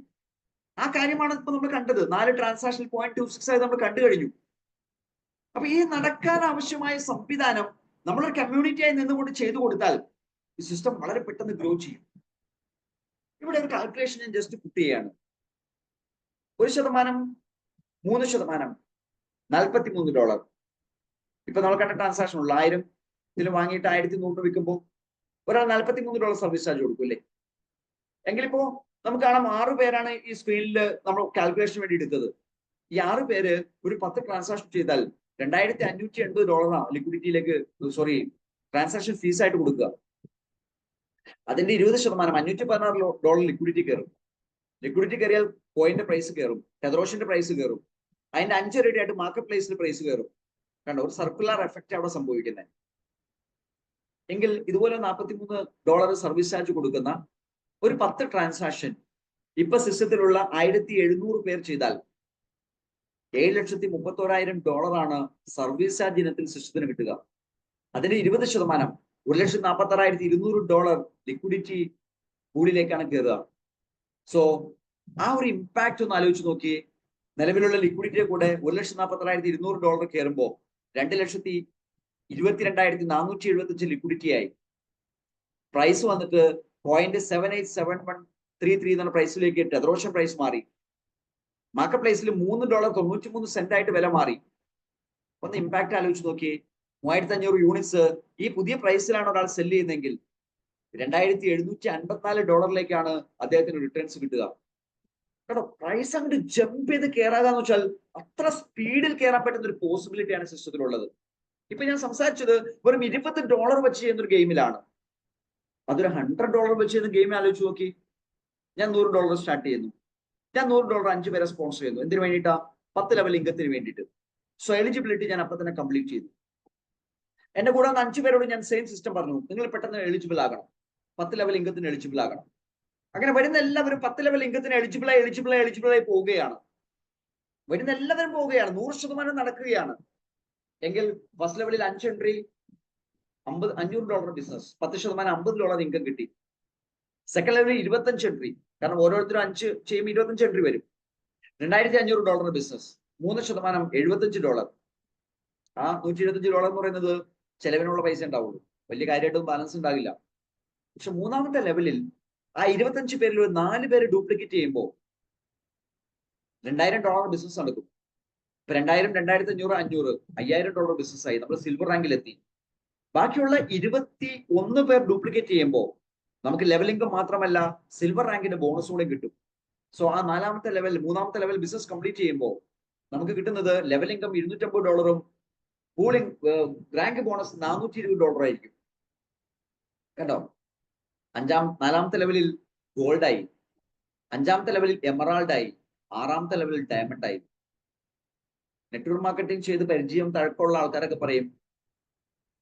ആ കാര്യമാണ് ഇപ്പൊ നമ്മൾ കണ്ടത്. 4 ട്രാൻസാക്ഷൻ 0.26 ആയി നമ്മൾ കണ്ടു കഴിഞ്ഞു. അപ്പൊ ഈ നടക്കാൻ ആവശ്യമായ സംവിധാനം നമ്മളൊരു കമ്മ്യൂണിറ്റിയായി നിന്നുകൊണ്ട് ചെയ്തു കൊടുത്താൽ ഈ സിസ്റ്റം വളരെ പെട്ടെന്ന് ഗ്രോ ചെയ്യും. ഇവിടെ ഒരു കാൽക്കുലേഷൻ ഞാൻ ജസ്റ്റ് പുട്ട് ചെയ്യാണ്. 1%, 3%, $43. ഇപ്പൊ നമ്മൾ കണ്ട ട്രാൻസാക്ഷൻ ഉള്ള 1000 ഇതിൽ വാങ്ങിയിട്ട് 1100 വിൽക്കുമ്പോൾ ഒരാൾ $43 സർവീസ് ചാർജ് കൊടുക്കും അല്ലേ? എങ്കിലിപ്പോ നമുക്ക് കാണാം 6 പേരാണ് ഈ സ്ക്രീനിൽ നമ്മൾ കാൽക്കുലേഷൻ വേണ്ടി എടുത്തത്. ഈ 6 പേര് ഒരു 10 ട്രാൻസാക്ഷൻ ചെയ്താൽ $2580 ലിക്വിഡിറ്റിയിലേക്ക്, സോറി ട്രാൻസാക്ഷൻ ഫീസ് ആയിട്ട് കൊടുക്കുക. അതിന്റെ 20% $516 ലിക്വിഡിറ്റി കയറും. ലിക്വിഡിറ്റി കയറിയാൽ കോയിന്റെ പ്രൈസ് കയറും, ടെതറോഷിന്റെ പ്രൈസ് കയറും, അതിന്റെ 5 ഇരട്ടി ആയിട്ട് മാർക്കറ്റ് പ്ലേസിൽ പ്രൈസ് കയറും. കണ്ടോ, ഒരു സർക്കുലർ എഫക്റ്റ് അവിടെ സംഭവിക്കുന്നത്. എങ്കിൽ ഇതുപോലെ $43 സർവീസ് ചാർജ് കൊടുക്കുന്ന ഒരു 10 ട്രാൻസാക്ഷൻ ഇപ്പൊ സിസ്റ്റത്തിലുള്ള 1700 പേർ ചെയ്താൽ $7,31,000 ആണ് സർവീസ് ചാർജ് ഇനത്തിൽ സിസ്റ്റത്തിന് കിട്ടുക. അതിന് 20% $1,46,200 ലിക്വിഡിറ്റി പൂളിലേക്കാണ് കയറുക. സോ ആ ഒരു ഇമ്പാക്ട് ഒന്ന് ആലോചിച്ച് നോക്കിയേ. നിലവിലുള്ള ലിക്വിഡിറ്റിയെ കൂടെ $1,46,200 കയറുമ്പോൾ 2,22,475 ലിക്വിഡിറ്റി ആയി. പ്രൈസ് വന്നിട്ട് 0.787133 എന്ന പ്രൈസിലേക്ക് ടെതറോഷൻ പ്രൈസ് മാറി. മാർക്കറ്റ് പ്ലേസിൽ $3.93 ആയിട്ട് വില മാറി. ഒന്ന് ഇമ്പാക്ട് ആലോചിച്ച് നോക്കിയേ. 3500 യൂണിറ്റ്സ് ഈ പുതിയ പ്രൈസിലാണ് ഒരാൾ സെല് ചെയ്യുന്നതെങ്കിൽ $2,754 അദ്ദേഹത്തിന് റിട്ടേൺസ് കിട്ടുക. കേട്ടോ, പ്രൈസ് അങ്ങോട്ട് ജമ്പ് ചെയ്ത് കയറാകാന്ന് വെച്ചാൽ അത്ര സ്പീഡിൽ കയറാൻ പറ്റുന്ന ഒരു പോസിബിലിറ്റിയാണ് സിസ്റ്റത്തിലുള്ളത്. ഇപ്പൊ ഞാൻ സംസാരിച്ചത് വെറും $20 വെച്ച് ചെയ്യുന്ന ഒരു ഗെയിമിലാണ്. അതൊരു $100 വെച്ച് ചെയ്യുന്ന ഗെയിം ആലോചിച്ച് നോക്കി. ഞാൻ $100 സ്റ്റാർട്ട് ചെയ്യുന്നു. ഞാൻ $100 5 പേരെ സ്പോൺസർ ചെയ്യുന്നു. എന്തിനു വേണ്ടിയിട്ടാ? 10 ലെവൽ ഇൻകത്തിന് വേണ്ടിയിട്ട്. സോ എലിജിബിലിറ്റി ഞാൻ അപ്പൊ തന്നെ കംപ്ലീറ്റ് ചെയ്തു. എന്റെ കൂടെ 5 പേരോട് ഞാൻ സെയിം സിസ്റ്റം പറഞ്ഞു, നിങ്ങൾ പെട്ടെന്ന് എലിജിബിൾ ആകണം, 10 ലെവൽ ഇൻകത്തിന് എലിജിബിൾ ആകണം. അങ്ങനെ വരുന്ന എല്ലാവരും 10 ലെവൽ ഇൻകത്തിന് എലിജിബിളായി പോവുകയാണ്. വരുന്ന എല്ലാവരും പോവുകയാണ്, 100% നടക്കുകയാണ്. എങ്കിൽ ഫസ്റ്റ് ലെവലിൽ 5 എൻട്രി $500 ബിസിനസ്, 10% $50 ഇൻകം കിട്ടി. സെക്കൻഡ് ലെവലിൽ 25 എൻട്രി, കാരണം ഓരോരുത്തരും 5 ചെയ്യുമ്പോൾ 25 എൻട്രി വരും. $2,500 ബിസിനസ്, 3% $75. ആ $125 എന്ന് പറയുന്നത് ചെലവിനുള്ള പൈസ ഉണ്ടാവുള്ളൂ, വലിയ കാര്യമായിട്ടും ബാലൻസ് ഉണ്ടാകില്ല. പക്ഷെ മൂന്നാമത്തെ ലെവലിൽ ആ 25 പേരിൽ ഒരു 4 പേര് ഡ്യൂപ്ലിക്കേറ്റ് ചെയ്യുമ്പോൾ $2,000 ബിസിനസ് നടക്കും. ഇപ്പൊ 2000, 2500, 500, $5,000 ബിസിനസ് ആയി. നമ്മൾ സിൽവർ റാങ്കിൽ എത്തി. ബാക്കിയുള്ള 21 പേർ ഡ്യൂപ്ലിക്കേറ്റ് ചെയ്യുമ്പോൾ നമുക്ക് ലെവൽ ഇൻകം മാത്രമല്ല സിൽവർ റാങ്കിന്റെ ബോണസ് കൂടെ കിട്ടും. സോ ആ മൂന്നാമത്തെ ലെവൽ ബിസിനസ് കംപ്ലീറ്റ് ചെയ്യുമ്പോൾ നമുക്ക് കിട്ടുന്നത് level income $250, pooling rank bonus $420 ആയിരിക്കും. കണ്ടോ, നാലാമത്തെ ലെവലിൽ ഗോൾഡ് ആയി, 5ാമത്തെ ലെവലിൽ എമറാൾഡ് ആയി, 6ാമത്തെ ലെവലിൽ ഡയമണ്ട് ആയി. നെറ്റ്വർക്ക് മാർക്കറ്റിംഗ് ചെയ്ത് പരിചയം തഴക്കമുള്ള ആൾക്കാരൊക്കെ പറയും,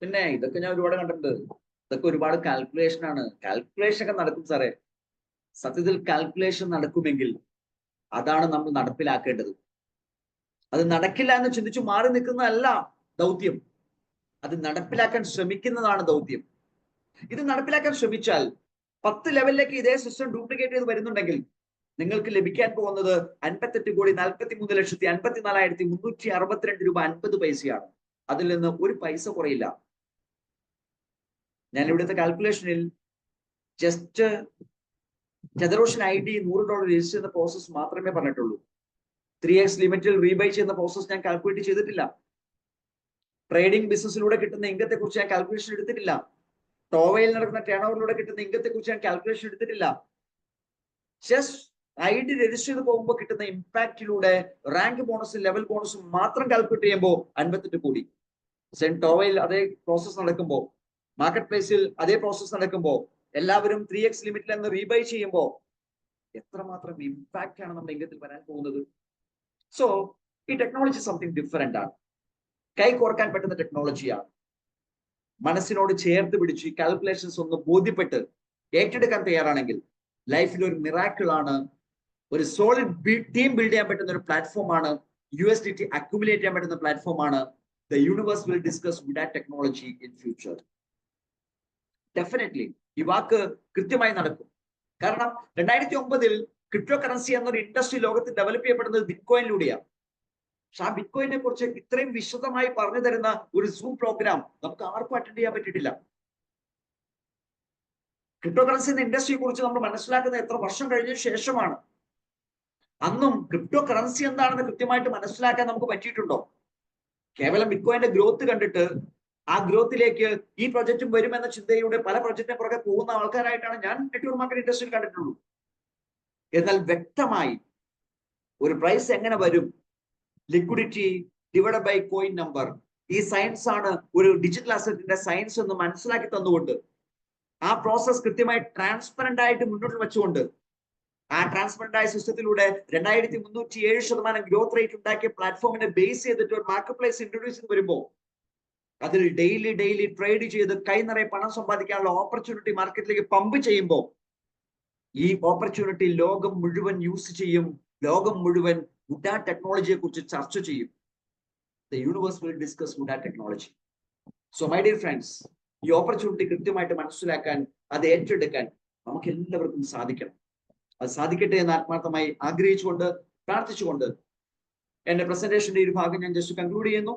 പിന്നെ ഇതൊക്കെ ഞാൻ ഒരുപാട് കണ്ടിട്ടുണ്ട്, ഇതൊക്കെ ഒരുപാട് കാൽക്കുലേഷൻ ആണ്. കാൽക്കുലേഷൻ ഒക്കെ നടക്കും സാറേ. സത്യത്തിൽ കാൽക്കുലേഷൻ നടക്കുമെങ്കിൽ അതാണ് നമ്മൾ നടപ്പിലാക്കേണ്ടത്. അത് നടക്കില്ല എന്ന് ചിന്തിച്ചു മാറി നിൽക്കുന്നതല്ല ദൗത്യം, അത് നടപ്പിലാക്കാൻ ശ്രമിക്കുന്നതാണ് ദൗത്യം. ഇത് നടപ്പിലാക്കാൻ ശ്രമിച്ചാൽ 10 ലെവലിലേക്ക് ഇതേ സിസ്റ്റം ഡ്യൂപ്ലിക്കേറ്റ് ചെയ്ത് വരുന്നുണ്ടെങ്കിൽ നിങ്ങൾക്ക് ലഭിക്കാൻ പോകുന്നത് 58,43,54,362 രൂപ 50 പൈസയാണ്. അതിൽ നിന്ന് ഒരു പൈസ കുറയില്ല. ഞാൻ ഇവിടുത്തെ കാൽക്കുലേഷനിൽ ജസ്റ്റ് ചെതറോഷൻ ID $100 രജിസ്റ്റർ ചെയ്യുന്ന പ്രോസസ് മാത്രമേ പറഞ്ഞിട്ടുള്ളൂ. 3x ലിമിറ്റിൽ റീബൈ ചെയ്യുന്ന പ്രോസസ് ഞാൻ കാൽക്കുലേറ്റ് ചെയ്തിട്ടില്ല. ട്രേഡിംഗ് ബിസിനസ്സിലൂടെ കിട്ടുന്ന ഇൻകത്തെ കുറിച്ച് ഞാൻ കാൽക്കുലേഷൻ എടുത്തിട്ടില്ല. ടോവയിൽ നടക്കുന്ന ടേൺ ഓവറിലൂടെ കിട്ടുന്ന ഇൻകത്തെ കുറിച്ച് ഞാൻ കാൽക്കുലേഷൻ എടുത്തിട്ടില്ല. ജസ്റ്റ് ID രജിസ്റ്റർ ചെയ്ത് പോകുമ്പോൾ കിട്ടുന്ന ഇമ്പാക്റ്റിലൂടെ റാങ്ക് ബോണസും ലെവൽ ബോണസും മാത്രം കാൽക്കുലേറ്റ് ചെയ്യുമ്പോൾ 58 കോടി. ടോവയിൽ അതേ പ്രോസസ് നടക്കുമ്പോൾ, മാർക്കറ്റ് പ്ലേസിൽ അതേ പ്രോസസ് നടക്കുമ്പോൾ, എല്ലാവരും 3x ലിമിറ്റിൽ നിന്ന് റീബൈ ചെയ്യുമ്പോൾ എത്രമാത്രം ഇമ്പാക്റ്റ് ആണ് നമ്മുടെ ഇംഗത്തിൽ വരാൻ പോകുന്നത്. സോ ഈ ടെക്നോളജി സംതിങ് ഡിഫറെന്റ് ആണ്. കൈ കോർക്കാൻ പറ്റുന്ന ടെക്നോളജിയാണ്. മനസ്സിനോട് ചേർത്ത് പിടിച്ച് ഈ കാൽക്കുലേഷൻസ് ഒന്ന് ബോധ്യപ്പെട്ട് ഏറ്റെടുക്കാൻ തയ്യാറാണെങ്കിൽ ലൈഫിൽ ഒരു മിറാക്കിൾ ആണ്. ഒരു സോളിഡ് ടീം ബിൽഡ് ചെയ്യാൻ പറ്റുന്ന ഒരു പ്ലാറ്റ്ഫോമാണ്. USDT അക്യുമുലേറ്റ് ചെയ്യാൻ പറ്റുന്ന പ്ലാറ്റ്ഫോമാണ്. The universe will discuss with that technology in future. Definitely ഈ വാക്ക് കൃത്യമായി നടക്കും. കാരണം 2009 ക്രിപ്റ്റോ കറൻസി എന്നൊരു ഇൻഡസ്ട്രി ലോകത്ത് ഡെവലപ്പ് ചെയ്യപ്പെടുന്നത് ബിറ്റ്കോയിനിലൂടെയാണ്. പക്ഷെ ആ ബിറ്റ്കോയിനെ കുറിച്ച് ഇത്രയും വിശദമായി പറഞ്ഞു തരുന്ന ഒരു സൂം പ്രോഗ്രാം നമുക്ക് ആർക്കും അറ്റൻഡ് ചെയ്യാൻ പറ്റിയിട്ടില്ല. ക്രിപ്റ്റോ കറൻസി എന്ന ഇൻഡസ്ട്രിയെ കുറിച്ച് നമ്മൾ മനസ്സിലാക്കുന്ന എത്ര വർഷം കഴിഞ്ഞ ശേഷമാണ്. അന്നും ക്രിപ്റ്റോ കറൻസി എന്താണെന്ന് കൃത്യമായിട്ട് മനസ്സിലാക്കാൻ നമുക്ക് പറ്റിയിട്ടുണ്ടോ? കേവലം ബിറ്റ്കോയിന്റെ ഗ്രോത്ത് കണ്ടിട്ട് ആ ഗ്രോത്തിലേക്ക് ഈ പ്രൊജക്റ്റും വരുമെന്ന ചിന്തയുടെ പല പ്രൊജക്റ്റിനെ പുറകെ പോകുന്ന ആൾക്കാരായിട്ടാണ് ഞാൻ നെറ്റ്വർക്ക് മാർക്കറ്റ് ഇൻഡസ്ട്രിയിൽ കണ്ടിട്ടുള്ളൂ. എന്നാൽ വ്യക്തമായി ഒരു പ്രൈസ് എങ്ങനെ വരും, liquidity divide by coin number, ഈ സയൻസ് ആണ് ഒരു ഡിജിറ്റൽ അസറ്റിന്റെ സയൻസ് എന്ന് മനസ്സിലാക്കി തന്നുകൊണ്ട് ആ പ്രോസസ് കൃത്യമായി ട്രാൻസ്പെറന്റ് ആയിട്ട് മുന്നോട്ട് വെച്ചുകൊണ്ട് ആ ട്രാൻസ്പെറന്റ് ആയ സിസ്റ്റത്തിലൂടെ 2307% ഗ്രോത്ത് റേറ്റ് ഉണ്ടാക്കിയ പ്ലാറ്റ്ഫോമിനെ ബേസ് ചെയ്തിട്ട് ഒരു മാർക്കറ്റ് പ്ലേസ് ഇൻട്രൊഡ്യൂസ് ചെയ്ത് വരുമ്പോൾ അതിൽ ഡെയിലി ട്രേഡ് ചെയ്ത് കൈ നിറയെ പണം സമ്പാദിക്കാനുള്ള ഓപ്പർച്യൂണിറ്റി മാർക്കറ്റിലേക്ക് പമ്പ് ചെയ്യുമ്പോൾ ഈ ഓപ്പർച്യൂണിറ്റി ലോകം മുഴുവൻ യൂസ് ചെയ്യും. ലോകം മുഴുവൻ മുഡാ ടെക്നോളജിയെ കുറിച്ച് ചർച്ച ചെയ്യും. The universe will discuss മുഡാ technology. So my dear friends, ഈ ഓപ്പർച്യൂണിറ്റി കൃത്യമായിട്ട് മനസ്സിലാക്കാൻ, അത് ഏറ്റെടുക്കാൻ നമുക്ക് എല്ലാവർക്കും സാധിക്കണം. അത് സാധിക്കട്ടെ എന്ന് ആത്മാർത്ഥമായി ആഗ്രഹിച്ചുകൊണ്ട് പ്രാർത്ഥിച്ചുകൊണ്ട് എന്റെ പ്രസന്റേഷന്റെ ഒരു ഭാഗം ഞാൻ ജസ്റ്റ് കൺക്ലൂഡ് ചെയ്യുന്നു.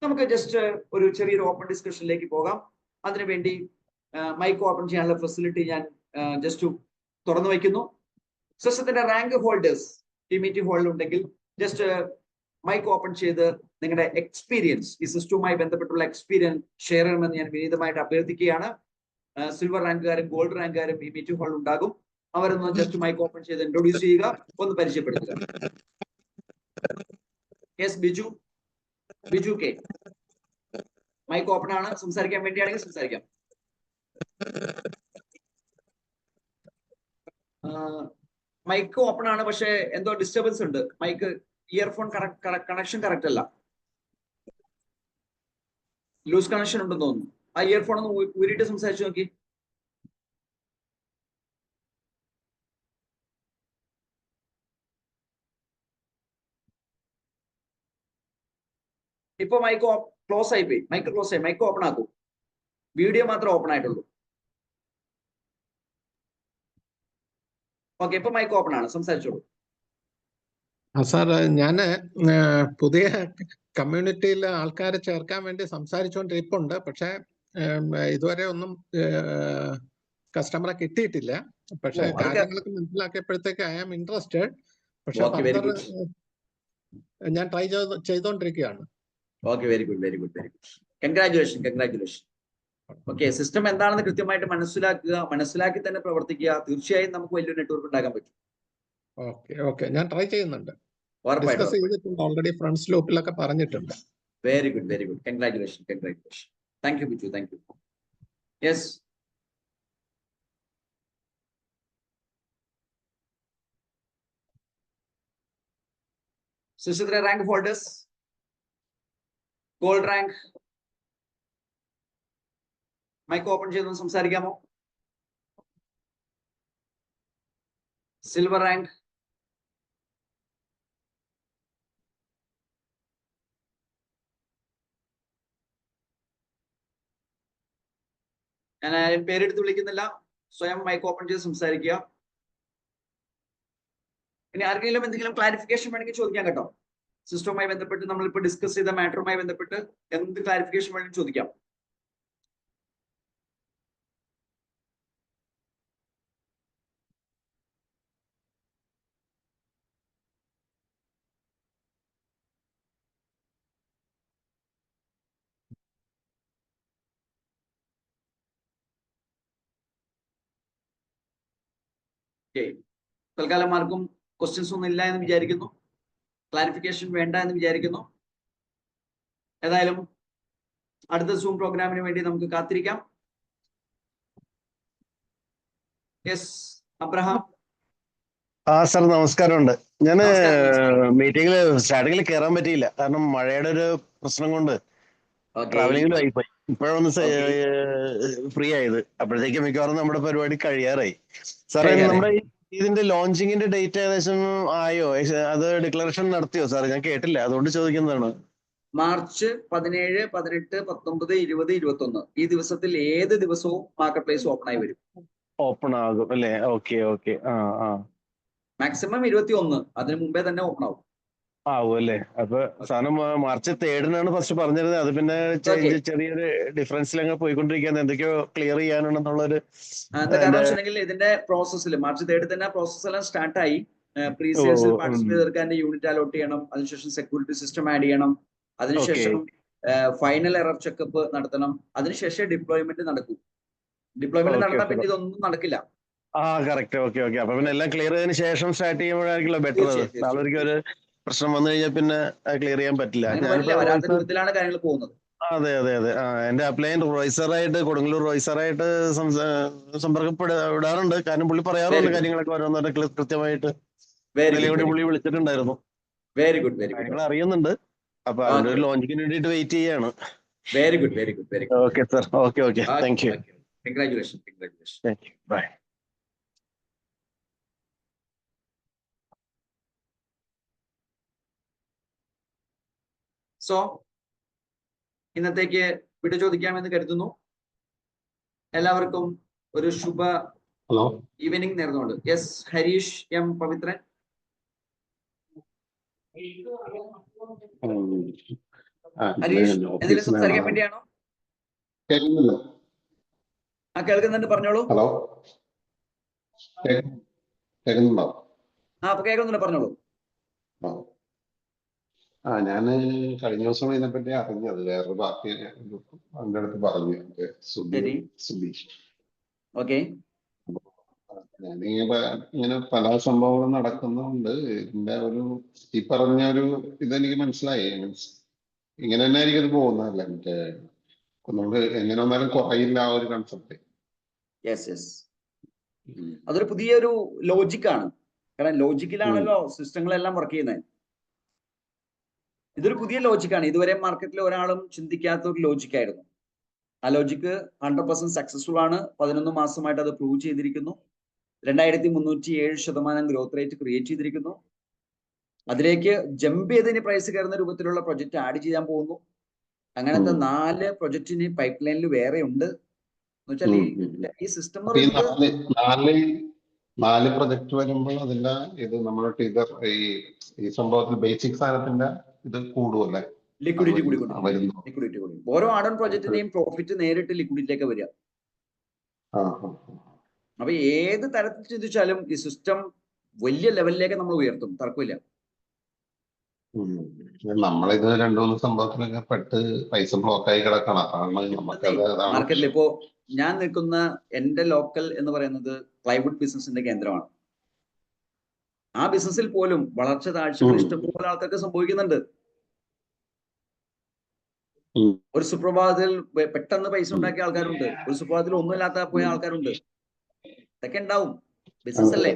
നമുക്ക് ജസ്റ്റ് ഒരു ചെറിയൊരു ഓപ്പൺ ഡിസ്കഷനിലേക്ക് പോകാം. അതിനുവേണ്ടി മൈക്ക് ഓപ്പൺ ചെയ്യാനുള്ള ഫെസിലിറ്റി ഞാൻ ജസ്റ്റ് തുറന്നു വയ്ക്കുന്നു. സിസ്റ്റത്തിന്റെ റാങ്ക് ഹോൾഡേഴ്സ് ഈ മീറ്റിംഗ് ഹാളിൽ ഉണ്ടെങ്കിൽ ജസ്റ്റ് മൈക്ക് ഓപ്പൺ ചെയ്ത് നിങ്ങളുടെ എക്സ്പീരിയൻസ്, ഈ സിസ്റ്റവുമായി ബന്ധപ്പെട്ടുള്ള എക്സ്പീരിയൻസ് ഷെയർ ചെയ്യണമെന്ന് ഞാൻ വിനീതമായിട്ട് അഭ്യർത്ഥിക്കുകയാണ്. സിൽവർ റാങ്കുകാരും ഗോൾഡ് റാങ്കുകാരും ഈ മീറ്റിംഗ് ഹാളിൽ ഉണ്ടാകും. അവരൊന്ന് ജസ്റ്റ് മൈക്ക് ഓപ്പൺ ചെയ്ത് ഇൻട്രൊഡ്യൂസ് ചെയ്യുക, ഒന്ന് പരിചയപ്പെടുത്തുക. Yes Biju K, mic open ആണ്. സംസാരിക്കാൻ വേണ്ടിയാണെങ്കിൽ സംസാരിക്കാം. മൈക്ക് ഓപ്പൺ ആണ്, പക്ഷെ എന്തോ ഡിസ്റ്റർബൻസ് ഉണ്ട്. മൈക്ക് ഇയർഫോൺ കണക്ഷൻ കറക്റ്റ് അല്ല, ലൂസ് കണക്ഷൻ ഉണ്ടെന്ന് തോന്നുന്നു. ആ ഇയർഫോൺ ഒന്ന് ഊരിയിട്ട് സംസാരിച്ചു നോക്കി. ഇപ്പൊ മൈക്ക് ക്ലോസ് ആയി പോയി. മൈക്ക് ക്ലോസ് ആയി. മൈക്ക് ഓപ്പൺ ആക്കൂ. വീഡിയോ മാത്രമേ ഓപ്പൺ ആയിട്ടുള്ളൂ. ഓക്കെ, ഇപ്പൊ മൈക്ക് ഓപ്പൺ ആണ്, സംസാരിച്ചോളൂ. സാർ, ഞാന് പുതിയ കമ്മ്യൂണിറ്റിയിൽ ആൾക്കാരെ ചേർക്കാൻ വേണ്ടി സംസാരിച്ചുകൊണ്ടിരിപ്പുണ്ട്. പക്ഷെ ഇതുവരെ ഒന്നും കസ്റ്റമറെ കിട്ടിയിട്ടില്ല. പക്ഷെ കാര്യങ്ങളൊക്കെ മനസ്സിലാക്കിയപ്പോഴത്തേക്ക് ഐ ആം ഇൻട്രസ്റ്റഡ്. പക്ഷെ ഞാൻ ട്രൈ ചെയ്തോണ്ടിരിക്കുകയാണ്. Okay, very good. Congratulation. Okay, system എന്താണെന്ന് കൃത്യമായിട്ട് മനസ്സിലാക്കുക, മനസ്സിലാക്കി തന്നെ പ്രവർത്തിക്കുക. തീർച്ചയായും നമുക്ക് വലിയൊരു നെറ്റ്വർക്ക് ഉണ്ടാക്കാൻ പറ്റും. ഓക്കെ, ഞാൻ ട്രൈ ചെയ്യുന്നുണ്ട്. ഓൾറെഡി ഫ്രണ്ട്സ് ഗ്രൂപ്പിലൊക്കെ പറഞ്ഞിട്ടുണ്ട്. Very good. Congratulation. Thank you Biju, thank you. Yes, സിസ്റ്റത്തിലെ rank holders, gold rank, mic open ചെയ്ത് സംസാരിക്കാമോ? Silver rank. ഞാൻ ആരും പേരെടുത്ത് വിളിക്കുന്നില്ല, സ്വയം മൈക്ക് ഓപ്പൺ ചെയ്ത് സംസാരിക്കുക. ഇനി ആർക്കെങ്കിലും എന്തെങ്കിലും ക്ലാരിഫിക്കേഷൻ വേണമെങ്കിൽ ചോദിക്കാം കേട്ടോ. സിസ്റ്റവുമായി ബന്ധപ്പെട്ട് നമ്മളിപ്പോൾ ഡിസ്കസ് ചെയ്ത മാറ്ററുമായി ബന്ധപ്പെട്ട് എന്ത് ക്ലാരിഫിക്കേഷൻ വേണമെങ്കിൽ ചോദിക്കാം. തൽക്കാലം ആർക്കും ക്വസ്റ്റ്യൻസ് ഒന്നും ഇല്ല എന്ന് വിചാരിക്കുന്നു, ക്ലാരിഫിക്കേഷൻ വേണ്ട എന്ന് വിചാരിക്കുന്നു. ഏതായാലും അടുത്ത സൂം പ്രോഗ്രാമിന് വേണ്ടി നമുക്ക് കാത്തിരിക്കാം. Yes Abraham. സർ നമസ്കാരമുണ്ട്. ഞാൻ മീറ്റിംഗിൽ സ്റ്റാർട്ടിങ്ങിൽ കയറാൻ പറ്റിയില്ല, കാരണം മഴയുടെ ഒരു പ്രശ്നം കൊണ്ട് ട്രാവലിംഗിലും ആയിപ്പോയി. ഇപ്പോഴൊന്ന് ഫ്രീ ആയത്, അപ്പോഴത്തേക്ക് മിക്കവാറും നമ്മുടെ പരിപാടി കഴിയാറായി. സാറേ, നമ്മുടെ ഇതിന്റെ ലോഞ്ചിങ്ങിന്റെ ഡേറ്റ് ഏകദേശം ആയോ? അത് ഡിക്ലറേഷൻ നടത്തിയോ സാർ? ഞാൻ കേട്ടില്ല, അതുകൊണ്ട് ചോദിക്കുന്നതാണ്. മാർച്ച് 17, 18, 19, 20, 21 ഈ ദിവസത്തിൽ ഏത് ദിവസവും മാർക്കറ്റ് പ്ലേസ് ഓപ്പൺ ആയി വരും. ഓപ്പൺ ആകും അല്ലേ? Okay okay. മാക്സിമം 21, അതിന് മുമ്പേ തന്നെ ഓപ്പൺ ആവും. ആവും അല്ലേ? അപ്പൊ സാധനം മാർച്ച് 3 ഫസ്റ്റ് പറഞ്ഞിരുന്നത്. അത് പിന്നെ ചെറിയൊരു ഡിഫറൻസിൽ അങ്ങ് പോയിക്കൊണ്ടിരിക്കുന്നത്, എന്തൊക്കെയോ ക്ലിയർ ചെയ്യാനുണ്ടെന്നുള്ളൊരു. കാരണം വെച്ചിട്ടുണ്ടെങ്കിൽ ഇതിന്റെ പ്രോസസ്സിൽ മാർച്ച് 3 തന്നെ പ്രോസസ് എല്ലാം സ്റ്റാർട്ടായി. പ്രീ സെയിൽസിൽ പാർട്ടിസിപ്പേറ്റ് ചെയ്തെടുക്കാൻ യൂണിറ്റ് അലോട്ട് ചെയ്യണം, അതിനുശേഷം സെക്യൂരിറ്റി സിസ്റ്റം ആഡ് ചെയ്യണം, അതിനുശേഷം ഫൈനൽ എറർ ചെക്കപ്പ് നടത്തണം, അതിനുശേഷം ഡിപ്ലോയ്മെന്റ് നടക്കും. ഡിപ്ലോയ്മെന്റ് നടത്താൻ പിന്നെ ഇതൊന്നും നടക്കില്ല. കറക്റ്റ്. Okay okay. അപ്പൊ പിന്നെ എല്ലാം ക്ലിയർ ചെയ്തതിനു ശേഷം സ്റ്റാർട്ട് ചെയ്യുമ്പോഴായിരിക്കുമല്ലോ ബെറ്റർ. നാളെ ഒരു പ്രശ്നം വന്നു കഴിഞ്ഞാൽ പിന്നെ ക്ലിയർ ചെയ്യാൻ പറ്റില്ല. രൂപത്തിലാണ് കാര്യങ്ങൾ പോകുന്നത്. അതെ അതെ അതെ. എന്റെ അപ്ലൈൻ റോയ്സറായിട്ട്, കൊടുങ്ങല്ലൂർ റോയ്സറായിട്ട് സമ്പർക്കപ്പെടാറുണ്ട്. കാരണം പുള്ളി പറയാറുണ്ട് കാര്യങ്ങളൊക്കെ ഓരോന്നോടെ കൃത്യമായിട്ട്. പുള്ളി വിളിച്ചിട്ടുണ്ടായിരുന്നു. Very good. കാര്യങ്ങൾ അറിയുന്നുണ്ട്. അപ്പൊ അതിന്റെ ഒരു ലോഞ്ചിങ്ങിന് വേണ്ടിയിട്ട് വെയിറ്റ് ചെയ്യാണ്. Very good. Okay sir. Okay. Thank you. Congratulations. Thank you. Bye. So ഇന്നത്തേക്ക് വിട ചോദിക്കാമെന്ന് കരുതുന്നു. എല്ലാവർക്കും ഒരു ശുഭ ഈവനിങ് നേർന്നുകൊണ്ട്. Yes, Harish M Pavithran. ഹരീഷ്, എന്തെങ്കിലും സംസാരിക്കാൻ വേണ്ടിയാണോ? കേൾക്കുന്നുണ്ട്, പറഞ്ഞോളൂ. ഹലോ, കേൾക്കുന്നുണ്ടോ? അപ്പൊ കേൾക്കുന്നുണ്ട്, പറഞ്ഞോളൂ. ഞാന് കഴിഞ്ഞ ദിവസം ഇതിനെപ്പറ്റി അറിഞ്ഞത് വേറൊരു പാർട്ടി അതിന്റെ അടുത്ത് പറഞ്ഞു, സുബീഷ്. ഞാനിങ്ങനെ പല സംഭവങ്ങളും നടക്കുന്നുണ്ട്. ഇതിന്റെ ഈ പറഞ്ഞ ഇതെനിക്ക് മനസ്സിലായി. ഇങ്ങനെ തന്നെ ആയിരിക്കും ഇത് പോകുന്നതല്ല, മറ്റേ നമുക്ക് എങ്ങനെ വന്നാലും കുറയില്ല ആ ഒരു കൺസെപ്റ്റ്. അതൊരു പുതിയൊരു ലോജിക്കാണ്. കാരണം ലോജിക്കിലാണല്ലോ സിസ്റ്റങ്ങളെല്ലാം വർക്ക് ചെയ്യുന്നത്. ഇതൊരു പുതിയ ലോജിക്കാണ്. ഇതുവരെ മാർക്കറ്റിൽ ഒരാളും ചിന്തിക്കാത്ത ഒരു ലോജിക്കായിരുന്നു. ആ ലോജിക്ക് 100% സക്സസ്ഫുൾ ആണ്. 11 മാസമായിട്ട് അത് പ്രൂവ് ചെയ്തിരിക്കുന്നു. 2307% ഗ്രോത്ത് റേറ്റ് ക്രിയേറ്റ് ചെയ്തിരിക്കുന്നു. അതിലേക്ക് ജമ്പ് ചെയ്തതിന് പ്രൈസ് കയറുന്ന രൂപത്തിലുള്ള പ്രൊജക്ട് ആഡ് ചെയ്യാൻ പോകുന്നു. അങ്ങനത്തെ 4 പ്രൊജക്റ്റിന് പൈപ്പ് ലൈനിൽ വേറെ ഉണ്ട്. ഈ സിസ്റ്റം 4 പ്രൊജക്ട് വരുമ്പോൾ അതിന്റെ ഇത് നമ്മുടെ ടീച്ചർ ഈ സംഭവത്തിൽ ബേസിക് സാധനത്തിന്റെ ഇത് കൂടുമല്ലേ? ലിക്വിഡിറ്റി കൂടി. ഓരോ ആഡൺ പ്രൊജക്റ്റിന്റെയും പ്രോഫിറ്റ് നേരിട്ട് ലിക്വിഡിറ്റിയിലേക്ക് വരിക. അപ്പൊ ഏത് തരത്തിൽ ചിന്തിച്ചാലും ഈ സിസ്റ്റം വലിയ ലെവലിലേക്ക് നമ്മൾ ഉയർത്തും, തർക്കമില്ല. നമ്മളിത് 2-3 സംഭവത്തിലൊക്കെ പെട്ട് പൈസ ബ്ലോക്കായി കിടക്കണം. മാർക്കറ്റിൽ ഇപ്പോ ഞാൻ നിൽക്കുന്ന എന്റെ ലോക്കൽ എന്ന് പറയുന്നത് പ്ലൈവുഡ് ബിസിനസിന്റെ കേന്ദ്രമാണ്. ആ ബിസിനസ്സിൽ പോലും വളർച്ച താഴ്ചകൾ ഇഷ്ടംപോലെ ആൾക്കാർക്ക് സംഭവിക്കുന്നുണ്ട്. ഒരു സുപ്രഭാതത്തിൽ പെട്ടെന്ന് പൈസ ഉണ്ടാക്കിയ ആൾക്കാരുണ്ട്, ഒരു സുപ്രഭാതത്തിൽ ഒന്നുമില്ലാത്ത പോയ ആൾക്കാരുണ്ട്. ഇതൊക്കെ ഉണ്ടാവും, ബിസിനസ് അല്ലേ.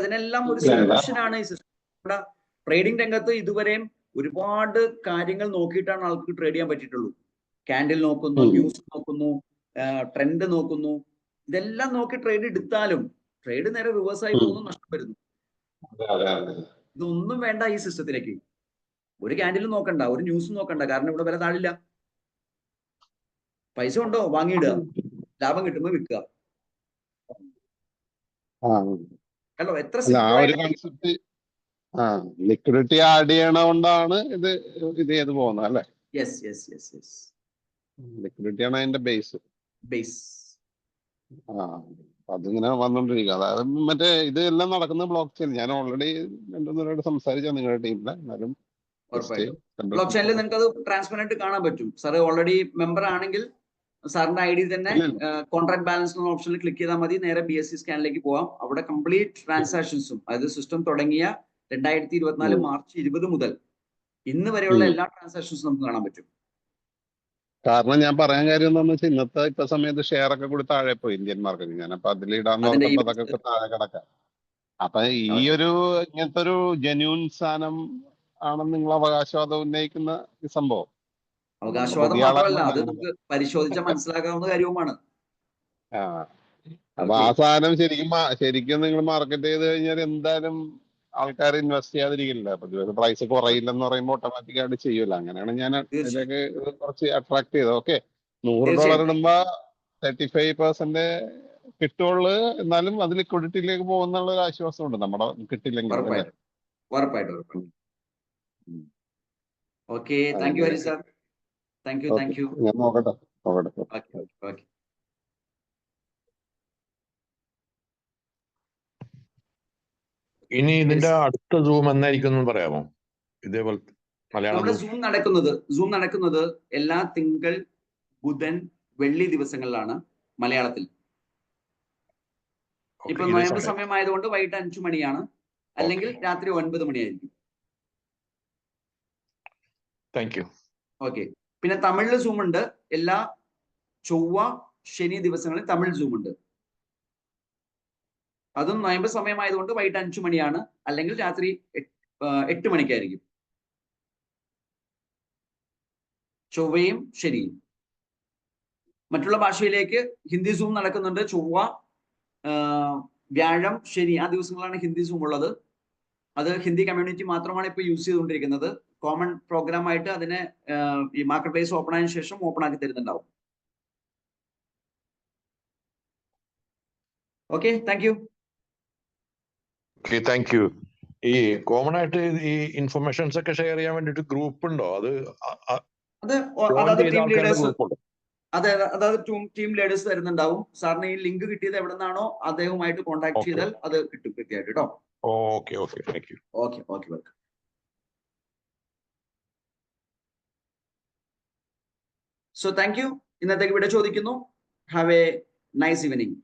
അതിനെല്ലാം ഒരു സൊല്യൂഷനാണ് ഈ സിസ്റ്റം. ട്രേഡിംഗ് രംഗത്ത് ഇതുവരെയും ഒരുപാട് കാര്യങ്ങൾ നോക്കിയിട്ടാണ് ആൾക്ക് ട്രേഡ് ചെയ്യാൻ പറ്റിയിട്ടുള്ളൂ. കാൻഡിൽ നോക്കുന്നു, ന്യൂസ് നോക്കുന്നു, ട്രെൻഡ് നോക്കുന്നു. ഇതെല്ലാം നോക്കി ട്രേഡ് എടുത്താലും ട്രേഡ് നേരെ റിവേഴ്സ് ആയി പോകുന്നു, നഷ്ടം വരുന്നു. ഇതൊന്നും വേണ്ട ഈ സിസ്റ്റത്തിലേക്ക്. ഒരു ക്യാൻഡിലും നോക്കണ്ട, ഒരു ന്യൂസും നോക്കണ്ട, കാരണം ഇവിടെ വില താഴില്ല. പൈസ ഉണ്ടോ വാങ്ങിയിടുക, ലാഭം കിട്ടുമ്പോൾ വിൽക്കുക. ഹലോ, എത്ര ലിക്വിഡിറ്റി ആഡ് ചെയ്യണോണ്ടാണ് ഇത് ചെയ്ത് പോകുന്നത് അല്ലെ? Yes yes yes yes. Liquidity ആണ് അതിന്റെ ബേസ്. ബേസ് അതിങ്ങനെ വന്നോണ്ടിരിക്കുക. അതായത് മറ്റേ ഇത് എല്ലാം നടക്കുന്ന ബ്ലോക്ക് ചെയിൻ. ഞാൻ ഓൾറെഡി രണ്ടുപേരോട് സംസാരിച്ച നിങ്ങളുടെ ടീമിലെ. എന്നാലും ബ്ലോക്ക് ചെയിനിൽ നിങ്ങൾക്ക് അത് ട്രാൻസ്പെറന്റ് കാണാൻ പറ്റും. സാർ ഓൾറെഡി മെമ്പർ ആണെങ്കിൽ സാറിന്റെ ഐ ഡി തന്നെ കോൺട്രാക്ട് ബാലൻസ് എന്ന ഓപ്ഷനിൽ ക്ലിക്ക് ചെയ്താൽ മതി. നേരെ BSE സ്കാനിലേക്ക് പോവാം. അവിടെ കംപ്ലീറ്റ് ട്രാൻസാക്ഷൻസും, അതായത് സിസ്റ്റം തുടങ്ങിയ 2024 മാർച്ച് 20 മുതൽ ഇന്ന് വരെയുള്ള എല്ലാ ട്രാൻസാക്ഷൻസും നമുക്ക് കാണാൻ പറ്റും. കാരണം ഞാൻ പറയാൻ കാര്യം എന്താണെന്ന് വെച്ചാൽ ഇന്നത്തെ സമയത്ത് ഷെയർ ഒക്കെ കൂടി താഴെ പോയി ഇന്ത്യൻ മാർക്കറ്റിൽ. ഞാനപ്പോ അതിലിടാന്ന് പറഞ്ഞപ്പോ അതൊക്കെ താഴെ കിടക്കാം. അപ്പൊ ഈ ഒരു ഇങ്ങനത്തെ ഒരു ജെന്യൂൻ സാധനം ആണെന്ന് നിങ്ങൾ അവകാശവാദം ഉന്നയിക്കുന്ന ഈ സംഭവം, അവകാശവാദം മാത്രമല്ല, അത് നമുക്ക് പരിശോധിച്ചാൽ മനസ്സിലാക്കാവുന്ന കാര്യവുമാണ്. അപ്പൊ ആ സാധനം ശരിക്കും നിങ്ങൾ മാർക്കറ്റ് ചെയ്ത് കഴിഞ്ഞാൽ എന്തായാലും ആൾക്കാർ ഇൻവെസ്റ്റ് ചെയ്യാതിരിക്കില്ല. അപ്പൊ പ്രൈസ് കുറയില്ലെന്ന് പറയുമ്പോൾ ഓട്ടോമാറ്റിക് ആയിട്ട് ചെയ്യൂല. അങ്ങനെയാണ് ഞാൻ ഇതിലേക്ക് കുറച്ച് അട്രാക്ട് ചെയ്തത്. ഓക്കെ, $100 ഇടുമ്പോ 35% കിട്ടുള്ളൂ, എന്നാലും അത് ലിക്വിഡിറ്റിയിലേക്ക് പോകുന്നുള്ള ഒരു ആശ്വാസമുണ്ട് നമ്മുടെ കിട്ടില്ലെങ്കിൽ. Okay, thank you Hari sir. Thank you. ഞാൻ നോക്കട്ടെ. ഓക്കെ. ഇനി ഇതിന്റെ അടുത്ത സൂം എന്നായിരിക്കും പറയാമോ? ഇതേപോലെ നമ്മുടെ സൂം നടക്കുന്നത് എല്ലാ തിങ്കൾ, ബുധൻ, വെള്ളി ദിവസങ്ങളിലാണ് മലയാളത്തിൽ. ഇപ്പൊ നോയമ്പ് സമയമായതുകൊണ്ട് വൈകിട്ട് 5 മണിയാണ്, അല്ലെങ്കിൽ രാത്രി 9 മണിയായിരിക്കും. Thank you. ഓക്കെ. പിന്നെ തമിഴിൽ സൂം ഉണ്ട്. എല്ലാ ചൊവ്വ, ശനി ദിവസങ്ങളിൽ തമിഴ് സൂം ഉണ്ട്. അതും നോയമ്പ് സമയമായതുകൊണ്ട് വൈകിട്ട് 5 മണിയാണ്, അല്ലെങ്കിൽ രാത്രി 8 മണിക്കായിരിക്കും. ചൊവ്വയും ശനിയും. മറ്റുള്ള ഭാഷയിലേക്ക് ഹിന്ദി സൂം നടക്കുന്നുണ്ട്. ചൊവ്വ, വ്യാഴം, ശനി ആ ദിവസങ്ങളാണ് ഹിന്ദി സൂം ഉള്ളത്. അത് ഹിന്ദി കമ്മ്യൂണിറ്റി മാത്രമാണ് ഇപ്പോൾ യൂസ് ചെയ്തുകൊണ്ടിരിക്കുന്നത്. കോമൺ പ്രോഗ്രാം ആയിട്ട് അതിനെ ഈ മാർക്കറ്റ് പ്ലേസ് ഓപ്പൺ ആയതിനു ശേഷം ഓപ്പൺ ആക്കി തരുന്നുണ്ടാവും. Okay, thank you. Okay, thank you. ഈ കോമൺ ആയിട്ട് ഈ ഇൻഫർമേഷൻസ് ഒക്കെ ഷെയർ ചെയ്യാൻ വേണ്ടിട്ട് ഗ്രൂപ്പ് ഉണ്ടോ? അതായത് ടീം ലീഡേഴ്സ്, അതായത് ടീം ലീഡേഴ്സ് തരുന്നുണ്ടാവും. സാറിന് ഈ ലിങ്ക് കിട്ടിയത് എവിടെ നിന്നാണോ അദ്ദേഹവുമായിട്ട് കോൺടാക്ട് ചെയ്താൽ അത് കിട്ടും കൃത്യമായിട്ട് കേട്ടോ. Okay, thank you. Okay, welcome. So thank you. ഇന്നത്തേക്ക് ഇവിടെ ചോദിക്കുന്നു. Have A nice evening.